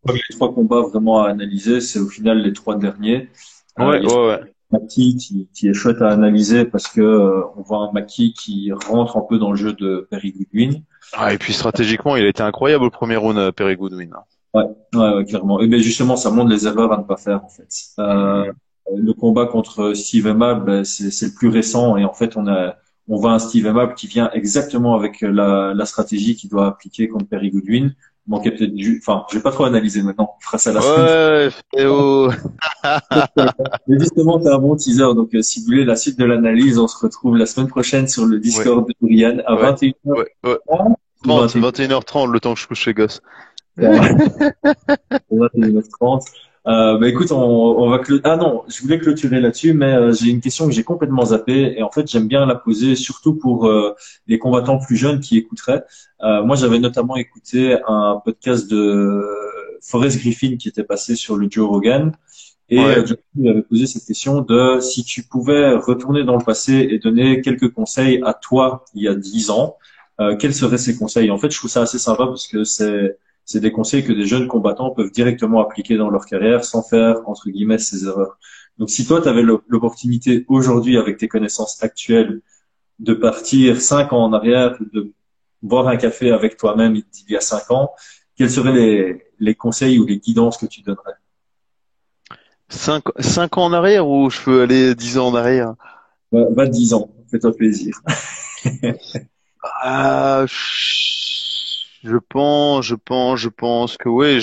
comme les 3 combats vraiment à analyser, c'est au final les 3 derniers. ouais, Il y a ouais, ouais. Maki qui est chouette à analyser parce que on voit un Maki qui rentre un peu dans le jeu de Perry Goodwin. Ah, et puis stratégiquement, il a été incroyable au premier round, Perry Goodwin, hein. Ouais, ouais, clairement. Et bien justement, ça montre les erreurs à ne pas faire en fait. Mm. Le combat contre Steve Aimable, ben, c'est le plus récent, et en fait on voit un Steve Aimable qui vient exactement avec la stratégie qu'il doit appliquer contre Perry Goodwin. Il manquait peut-être enfin, je vais pas trop analyser maintenant. On fera ça la semaine prochaine. Ouais, Théo. Mais justement, c'est un bon teaser. Donc, si vous voulez la suite de l'analyse, on se retrouve la semaine prochaine sur le Ouais, Discord de Brian à ouais, 21h30 ouais, ouais. ou 21h30, le temps que je couche les gosses. 21h30. Bah écoute, on va ah non, je voulais clôturer là-dessus, mais j'ai une question que j'ai complètement zappée, et en fait j'aime bien la poser, surtout pour les combattants plus jeunes qui écouteraient. Moi, j'avais notamment écouté un podcast de Forrest Griffin qui était passé sur le Joe Rogan. Et Ouais. du coup, il avait posé cette question de si tu pouvais retourner dans le passé et donner quelques conseils à toi il y a 10 ans, quels seraient ces conseils? En fait, je trouve ça assez sympa parce que c'est des conseils que des jeunes combattants peuvent directement appliquer dans leur carrière sans faire, entre guillemets, ces erreurs. Donc, si toi, tu avais l'opportunité aujourd'hui, avec tes connaissances actuelles, de partir 5 ans en arrière, de boire un café avec toi-même d'il y a 5 ans, quels seraient les conseils ou les guidances que tu donnerais? 5 ans en arrière ou je peux aller 10 ans en arrière? Va 10 ans, fais-toi plaisir. Ah, je pense que oui,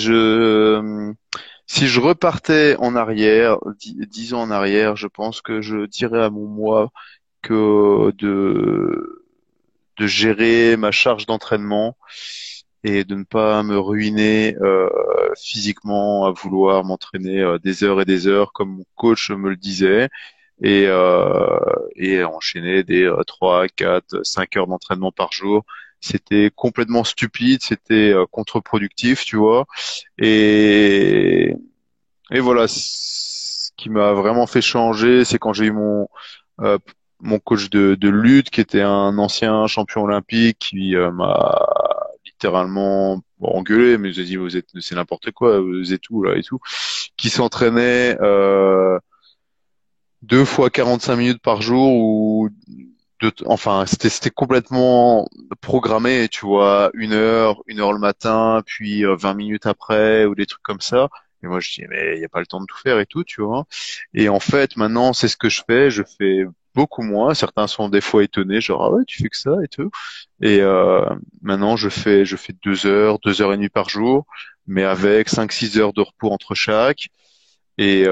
si je repartais en arrière, 10 ans en arrière, je pense que je dirais à mon moi que de gérer ma charge d'entraînement et de ne pas me ruiner physiquement à vouloir m'entraîner des heures et des heures comme mon coach me le disait et enchaîner des 3, 4, 5 heures d'entraînement par jour. C'était complètement stupide, c'était contre-productif, tu vois. Et, et voilà, ce qui m'a vraiment fait changer, c'est quand j'ai eu euh, mon coach de lutte, qui était un ancien champion olympique, qui m'a littéralement bon, engueulé, mais j'ai dit c'est n'importe quoi, vous êtes où là et tout, qui s'entraînait 2 fois 45 minutes par jour ou enfin c'était complètement programmé, tu vois, 1 heure le matin, puis 20 minutes après ou des trucs comme ça. Et moi je dis mais il y a pas le temps de tout faire et tout, tu vois. Et en fait maintenant c'est ce que je fais beaucoup moins. Certains sont des fois étonnés, genre ah ouais tu fais que ça et tout. Et maintenant je fais 2 heures, 2 heures et demie par jour, mais avec 5, 6 heures de repos entre chaque. Et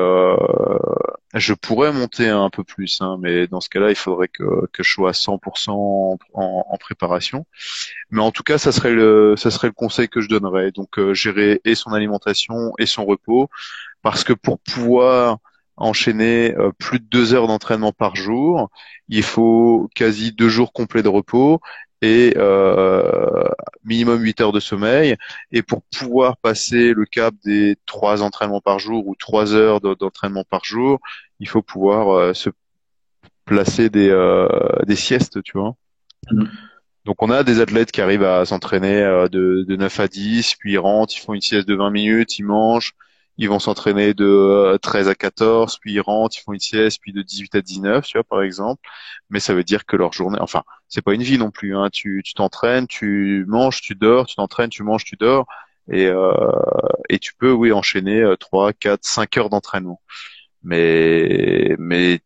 je pourrais monter un peu plus, hein, mais dans ce cas-là, il faudrait que je sois à 100% en préparation. Mais en tout cas, ça serait le conseil que je donnerais. Donc, gérer et son alimentation et son repos, parce que pour pouvoir enchaîner plus de 2 heures d'entraînement par jour, il faut quasi 2 jours complets de repos et minimum 8 heures de sommeil. Et pour pouvoir passer le cap des 3 entraînements par jour ou 3 heures d'entraînement par jour, il faut pouvoir se placer des siestes, tu vois. Mhm. Donc on a des athlètes qui arrivent à s'entraîner de 9 à 10, puis ils rentrent, ils font une sieste de 20 minutes, ils mangent, ils vont s'entraîner de 13 à 14, puis ils rentrent, ils font une sieste, puis de 18 à 19, tu vois, par exemple. Mais ça veut dire que leur journée, enfin, c'est pas une vie non plus, hein. Tu t'entraînes, tu manges, tu dors, tu t'entraînes, tu manges, tu dors, et, euh, et tu peux, oui, enchaîner 3, 4, 5 heures d'entraînement. Mais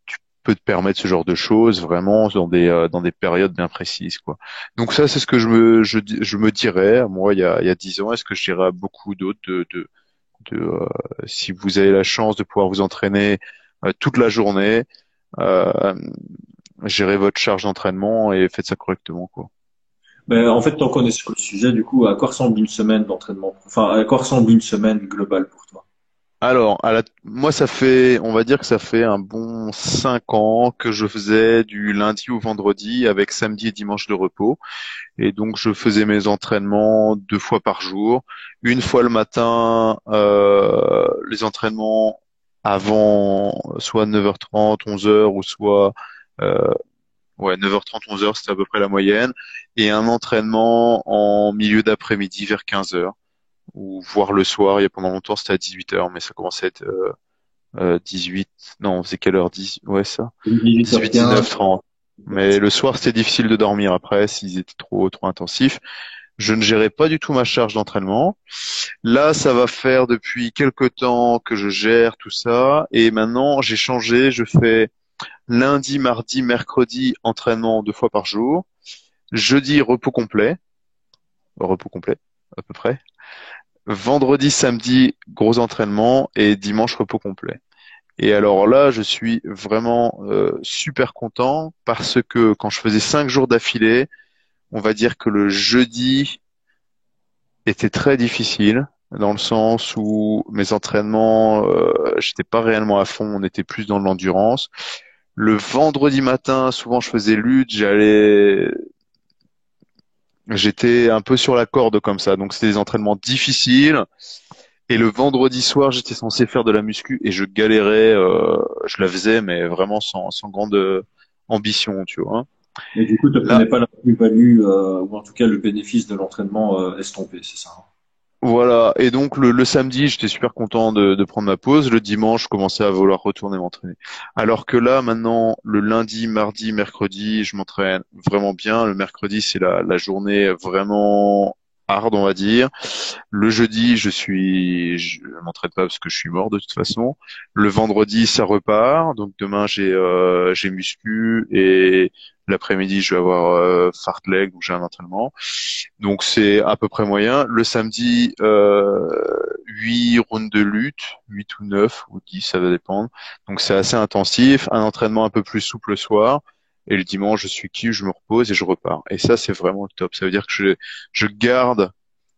tu peux te permettre ce genre de choses vraiment dans des périodes bien précises, quoi. Donc ça, c'est ce que je me dirais, moi, il y a 10 ans, est-ce que je dirais à beaucoup d'autres si vous avez la chance de pouvoir vous entraîner toute la journée, euh, gérez votre charge d'entraînement et faites ça correctement, quoi. Ben, en fait, tant qu'on est sur le sujet, du coup, à quoi ressemble une semaine d'entraînement? Enfin, à quoi ressemble une semaine globale pour toi? Alors, moi, on va dire que ça fait un bon 5 ans que je faisais du lundi au vendredi avec samedi et dimanche de repos. Et donc, je faisais mes entraînements 2 fois par jour. Une fois le matin, les entraînements avant soit 9h30, 11h ou soit euh, ouais 9h30, 11h, c'était à peu près la moyenne. Et un entraînement en milieu d'après-midi vers 15h ou voire le soir. Il y a pendant longtemps, c'était à 18h, mais ça commençait à être 18. Non, c'est quelle heure? 10, ouais ça. 18, 19, 18h15. 30. Mais le soir, c'était difficile de dormir après s'ils étaient trop intensifs. Je ne gérais pas du tout ma charge d'entraînement. Là, ça va faire depuis quelque temps que je gère tout ça. Et maintenant, j'ai changé. Je fais lundi, mardi, mercredi, entraînement 2 fois par jour. Jeudi, repos complet. Repos complet, à peu près. Vendredi, samedi, gros entraînement. Et dimanche, repos complet. Et alors là, je suis vraiment super content parce que quand je faisais 5 jours d'affilée, on va dire que le jeudi était très difficile dans le sens où mes entraînements, j'étais pas réellement à fond, on était plus dans l'endurance. Le vendredi matin, souvent je faisais lutte, j'étais un peu sur la corde comme ça, donc c'était des entraînements difficiles. Et le vendredi soir, j'étais censé faire de la muscu et je galérais, je la faisais, mais vraiment sans grande ambition, tu vois. Et du coup, tu ne Là, prenais pas la plus-value, ou en tout cas le bénéfice de l'entraînement estompé, c'est ça? Hein? Voilà. Et donc le samedi, j'étais super content de prendre ma pause. Le dimanche, je commençais à vouloir retourner m'entraîner. Alors que là, maintenant, le lundi, mardi, mercredi, je m'entraîne vraiment bien. Le mercredi, c'est la journée vraiment hard, on va dire. Le jeudi, je m'entraîne pas parce que je suis mort de toute façon. Le vendredi, ça repart. Donc demain, j'ai muscu et l'après-midi, je vais avoir fartlek, donc j'ai un entraînement. Donc c'est à peu près moyen. Le samedi, 8 rounds de lutte, 8 ou 9 ou 10, ça va dépendre. Donc c'est assez intensif. Un entraînement un peu plus souple le soir. Et le dimanche, je suis qui, je me repose et je repars. Et ça, c'est vraiment le top. Ça veut dire que je garde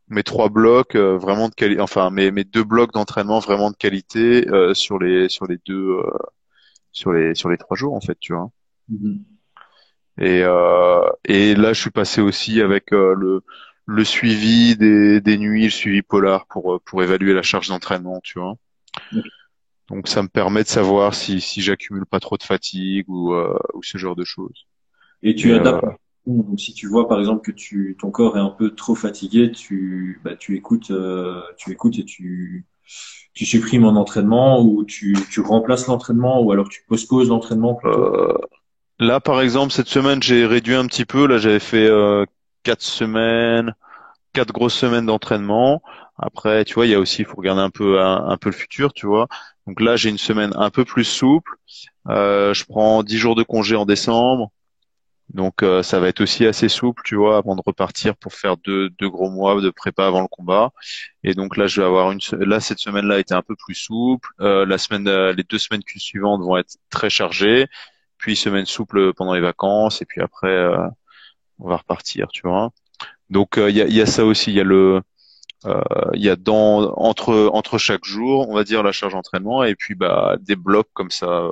mes trois blocs vraiment de qualité, enfin mes deux blocs d'entraînement vraiment de qualité sur les 3 jours en fait, tu vois. Mhm. Et là, je suis passé aussi avec le suivi des nuits, le suivi polar pour évaluer la charge d'entraînement, tu vois. Donc ça me permet de savoir si j'accumule pas trop de fatigue ou ce genre de choses. Et Et tu adaptes. Donc, si tu vois par exemple que ton corps est un peu trop fatigué, tu écoutes et tu supprimes un entraînement ou tu remplaces l'entraînement ou alors tu postposes l'entraînement plutôt. euh, là, par exemple, cette semaine, j'ai réduit un petit peu. Là, j'avais fait 4 semaines. 4 grosses semaines d'entraînement. Après, tu vois, il y a aussi, il faut regarder un peu le futur, tu vois. Donc là, j'ai une semaine un peu plus souple. Je prends 10 jours de congé en décembre. Donc ça va être aussi assez souple, tu vois, avant de repartir pour faire deux gros mois de prépa avant le combat. Et donc là, je vais avoir là cette semaine-là a été un peu plus souple. Les 2 semaines suivantes vont être très chargées. Puis semaine souple pendant les vacances. Et puis après, on va repartir, tu vois. Donc il y a ça aussi. Il y a entre chaque jour, on va dire la charge d'entraînement et puis bah des blocs comme ça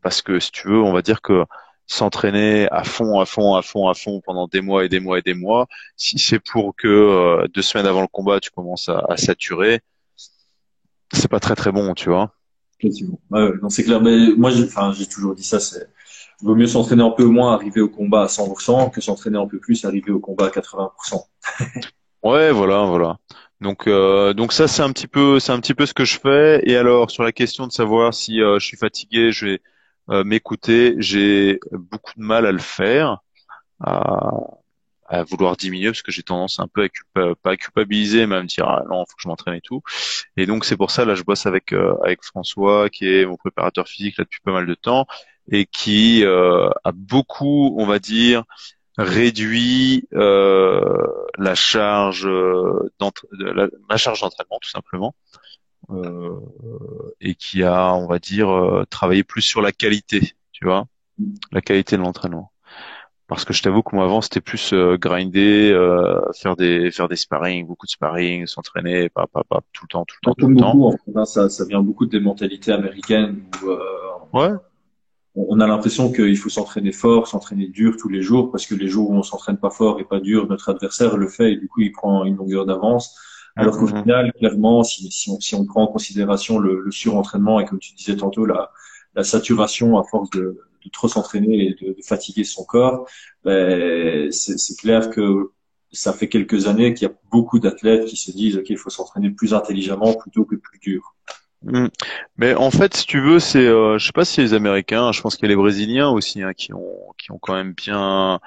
parce que si tu veux, on va dire que s'entraîner à fond, à fond, à fond, à fond pendant des mois et des mois et des mois, si c'est pour que 2 semaines avant le combat tu commences à saturer, c'est pas très très bon, tu vois. Effectivement. Ouais, ouais, non, c'est clair. Mais moi, enfin, j'ai toujours dit ça, vaut mieux s'entraîner un peu moins, arriver au combat à 100% que s'entraîner un peu plus, arriver au combat à 80%. Ouais, voilà, voilà. Donc ça c'est un petit peu ce que je fais. Et alors sur la question de savoir si je suis fatigué, je vais m'écouter. J'ai beaucoup de mal à le faire. À, à vouloir diminuer parce que j'ai tendance un peu pas à culpabiliser mais à me dire ah non faut que je m'entraîne et tout et donc c'est pour ça là je bosse avec François qui est mon préparateur physique là depuis pas mal de temps et qui a beaucoup on va dire réduit la charge ma charge d'entraînement tout simplement euh, et qui a on va dire travaillé plus sur la qualité tu vois la qualité de l'entraînement. Parce que je t'avoue que moi avant c'était plus grinder, faire des sparring, beaucoup de sparring, s'entraîner, tout le temps, tout le Moi, temps, tout le comme temps. beaucoup, en fait, hein, ça vient beaucoup des mentalités américaines où Ouais. on a l'impression qu'il faut s'entraîner fort, s'entraîner dur tous les jours, parce que les jours où on s'entraîne pas fort et pas dur, notre adversaire le fait et du coup il prend une longueur d'avance. Mm, Alors qu'au mm, mm. final, clairement, si on prend en considération le surentraînement et comme tu disais tantôt, la saturation à force de trop s'entraîner et de fatiguer son corps, ben, c'est clair que ça fait quelques années qu'il y a beaucoup d'athlètes qui se disent, OK, il faut s'entraîner plus intelligemment plutôt que plus dur. Mm. Mais en fait, si tu veux, je sais pas si les Américains, je pense qu'il y a les Brésiliens aussi hein, qui ont quand même bien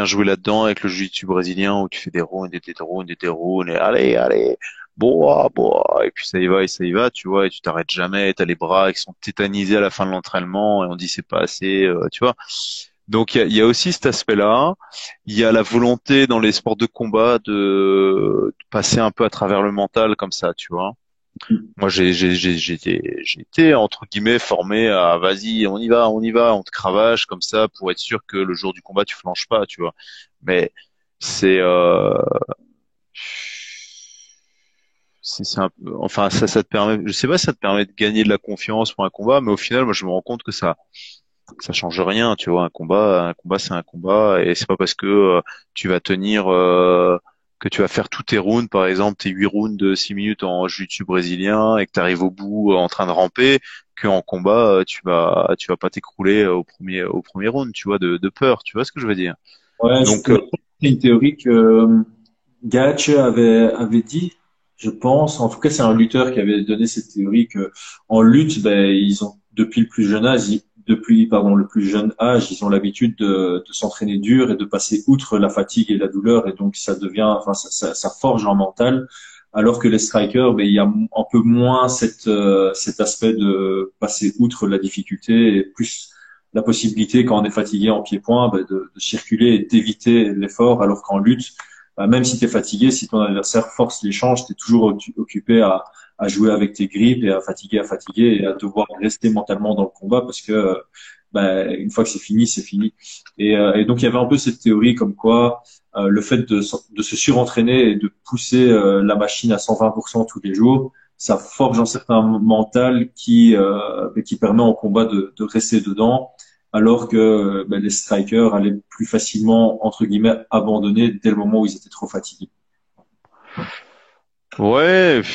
joué là-dedans avec le jiu-jitsu brésilien où tu fais des rounds et des rounds et des rounds et allez, allez, boah, boah, et puis ça y va et ça y va, tu vois, et tu t'arrêtes jamais, t'as les bras qui sont tétanisés à la fin de l'entraînement et on dit c'est pas assez, tu vois. Donc il y a aussi cet aspect-là. Il y a la volonté dans les sports de combat de passer un peu à travers le mental comme ça, tu vois. Moi, j'ai été entre guillemets formé à vas-y, on y va, on te cravache comme ça pour être sûr que le jour du combat tu flanches pas, tu vois. Mais c'est c'est enfin ça te permet, je sais pas, si ça te permet de gagner de la confiance pour un combat, mais au final, moi je me rends compte que ça change rien, tu vois. Un combat c'est un combat et c'est pas parce que tu vas tenir que tu vas faire tous tes rounds, par exemple tes 8 rounds de 6 minutes en jiu-jitsu brésilien et que tu arrives au bout en train de ramper, qu'en combat tu vas pas t'écrouler au premier round, tu vois, de peur, tu vois ce que je veux dire. Ouais, Donc c'est une théorie que Gaethje avait dit, je pense, en tout cas c'est un lutteur qui avait donné cette théorie que en lutte, ben ils ont depuis le plus jeune âge, depuis pardon le plus jeune âge, ils ont l'habitude de s'entraîner dur et de passer outre la fatigue et la douleur et donc ça devient, enfin ça forge un mental. Alors que les strikers, ben il y a un peu moins cet aspect de passer outre la difficulté et plus la possibilité quand on est fatigué en pied-point ben, de circuler et d'éviter l'effort, alors qu'en lutte bah, même si tu es fatigué, si ton adversaire force l'échange, tu es toujours occupé à jouer avec tes grippes et à fatiguer et à devoir rester mentalement dans le combat parce que bah, une fois que c'est fini, c'est fini. Et donc il y avait un peu cette théorie comme quoi le fait de se surentraîner et de pousser la machine à 120% tous les jours, ça forge un certain mental qui permet en combat de rester dedans alors que ben, les strikers allaient plus facilement, entre guillemets, abandonner dès le moment où ils étaient trop fatigués. Ouais, je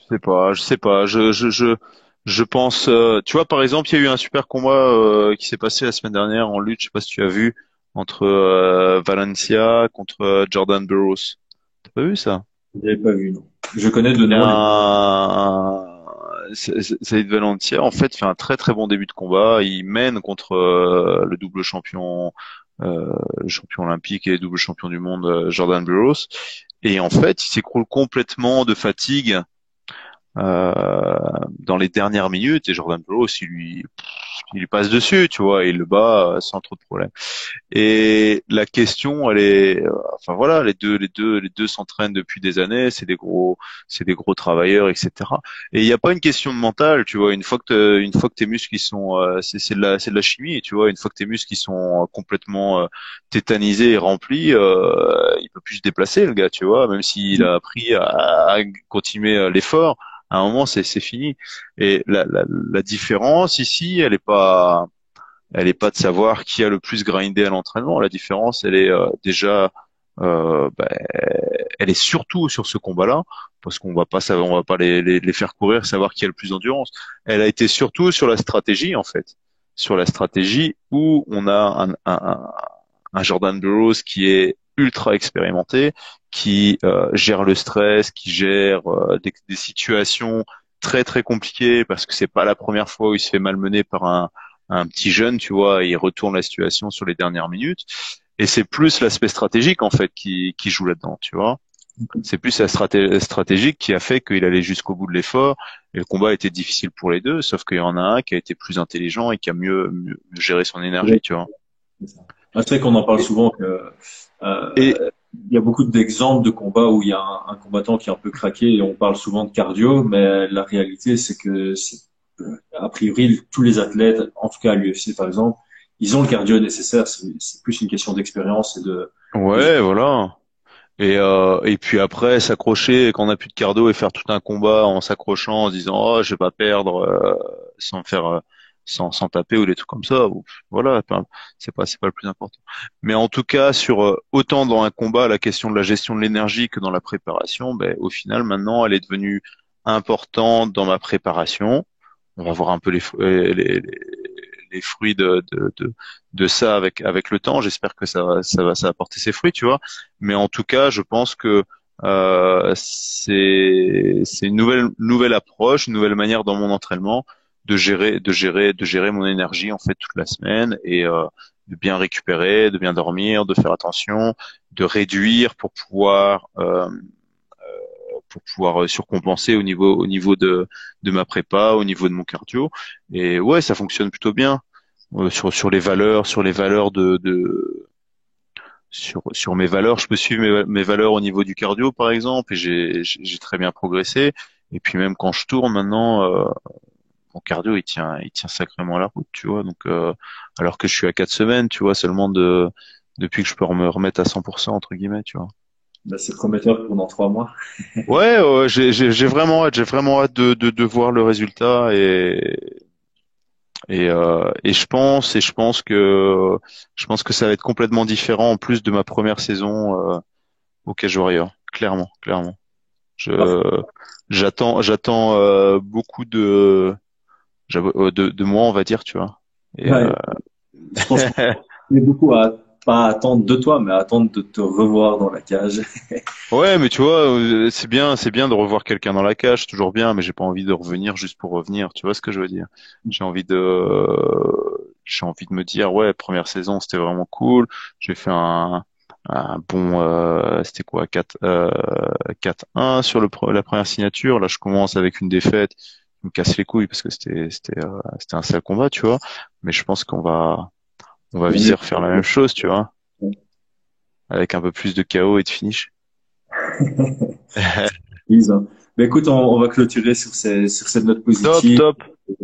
sais pas, je pense, tu vois, par exemple, il y a eu un super combat qui s'est passé la semaine dernière en lutte, je sais pas si tu as vu, entre Valencia contre Jordan Burroughs. T'as pas vu ça? Je l'avais pas vu, non. Je connais de Et nom les. Saïd Valencia, en fait, fait un très très bon début de combat. Il mène contre le double champion, champion olympique et double champion du monde, Jordan Burroughs. Et en fait, il s'écroule complètement de fatigue euh, dans les dernières minutes. Et Jordan Burroughs, il lui passe dessus, tu vois, et il le bat sans trop de problème. Et la question, elle est, enfin voilà, les deux s'entraînent depuis des années. C'est des gros travailleurs, etc. Et il n'y a pas une question de mental, tu vois. Une fois que tes muscles ils sont, c'est de la chimie, tu vois. Une fois que tes muscles ils sont complètement tétanisés et remplis, il peut plus se déplacer, le gars, tu vois. Même s'il a appris à continuer l'effort, à un moment c'est fini. Et la différence ici, elle est pas de savoir qui a le plus grindé à l'entraînement. La différence, elle est déjà, ben, elle est surtout sur ce combat-là, parce qu'on va pas savoir, on va pas les faire courir, savoir qui a le plus d'endurance. Elle a été surtout sur la stratégie, en fait, sur la stratégie où on a un Jordan Burroughs qui est ultra expérimenté, qui gère le stress, qui gère des situations très très compliquées parce que c'est pas la première fois où il se fait malmener par un petit jeune, tu vois, et il retourne la situation sur les dernières minutes. Et c'est plus l'aspect stratégique en fait qui joue là-dedans, tu vois. C'est plus la stratégique qui a fait qu'il allait jusqu'au bout de l'effort. Et le combat était difficile pour les deux, sauf qu'il y en a un qui a été plus intelligent et qui a mieux géré son énergie, tu vois. C'est ça. Ah, c'est vrai qu'on en parle Et, souvent que et il y a beaucoup d'exemples de combats où il y a un combattant qui est un peu craqué et on parle souvent de cardio, mais la réalité c'est que a priori tous les athlètes, en tout cas à l'UFC par exemple, ils ont le cardio nécessaire. C'est plus une question d'expérience et de ouais, voilà. Et puis après, s'accrocher quand on n'a plus de cardio et faire tout un combat en s'accrochant, en se disant oh je vais pas perdre sans faire sans taper ou des trucs comme ça. Voilà, enfin, c'est pas le plus important. Mais en tout cas, sur autant dans un combat, la question de la gestion de l'énergie que dans la préparation, ben au final maintenant, elle est devenue importante dans ma préparation. On va voir un peu les fruits de ça avec le temps. J'espère que ça va porter ses fruits, tu vois. Mais en tout cas, je pense que c'est une nouvelle approche, une nouvelle manière dans mon entraînement de gérer mon énergie en fait toute la semaine et de bien récupérer, de bien dormir, de faire attention, de réduire pour pouvoir surcompenser au niveau de ma prépa, au niveau de mon cardio. Et ouais, ça fonctionne plutôt bien sur les valeurs sur mes valeurs. Je peux suivre mes valeurs au niveau du cardio, par exemple, et j'ai très bien progressé. Et puis même quand je tourne maintenant, mon cardio il tient sacrément la route, tu vois. Donc alors que je suis à 4 semaines, tu vois, seulement depuis que je peux me remettre à 100% entre guillemets, tu vois. bah, c'est prometteur pour dans 3 mois. Ouais, ouais, j'ai vraiment hâte de voir le résultat et je pense que ça va être complètement différent en plus de ma première saison au Cage Warrior, clairement. Je j'attends beaucoup de moi, on va dire, tu vois. Et Ouais, je pense qu'on est beaucoup hâte. pas attendre de toi, mais attendre de te revoir dans la cage. Ouais, mais tu vois, c'est bien de revoir quelqu'un dans la cage, c'est toujours bien, mais j'ai pas envie de revenir juste pour revenir. Tu vois ce que je veux dire? J'ai envie de me dire, ouais, première saison, c'était vraiment cool. J'ai fait un bon, c'était quoi, 4-1 sur la première signature. Là, je commence avec une défaite. Je me casse les couilles parce que c'était un sale combat, tu vois. Mais je pense on va Vaut viser mieux. à refaire la même chose, tu vois, avec un peu plus de chaos et de finish. Lise, hein. Mais écoute, on va clôturer sur cette note Top, positive. top. Et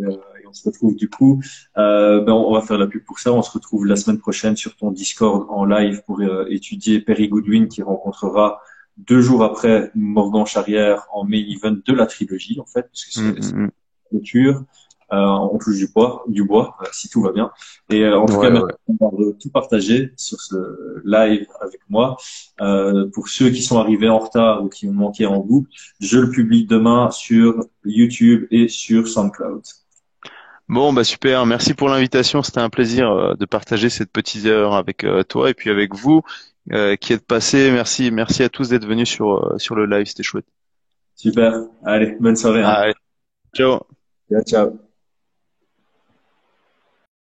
on se retrouve du coup, on va faire la pub pour ça. On se retrouve la semaine prochaine sur ton Discord en live pour étudier Perry Goodwin qui rencontrera 2 jours après Morgan Charrière en main event de la trilogie en fait, parce que Mm, c'est mm, mm. clôture. On touche du bois, si tout va bien. Et en tout cas, Ouais, merci ouais. d'avoir tout partagé sur ce live avec moi. Pour ceux qui sont arrivés en retard ou qui ont manqué en bout, je le publie demain sur YouTube et sur SoundCloud. Bon, bah super. Merci pour l'invitation. C'était un plaisir de partager cette petite heure avec toi et puis avec vous qui êtes passés. Merci, merci à tous d'être venus sur le live. C'était chouette. Super. Allez, bonne soirée, hein. Allez, ciao. Ciao, ciao.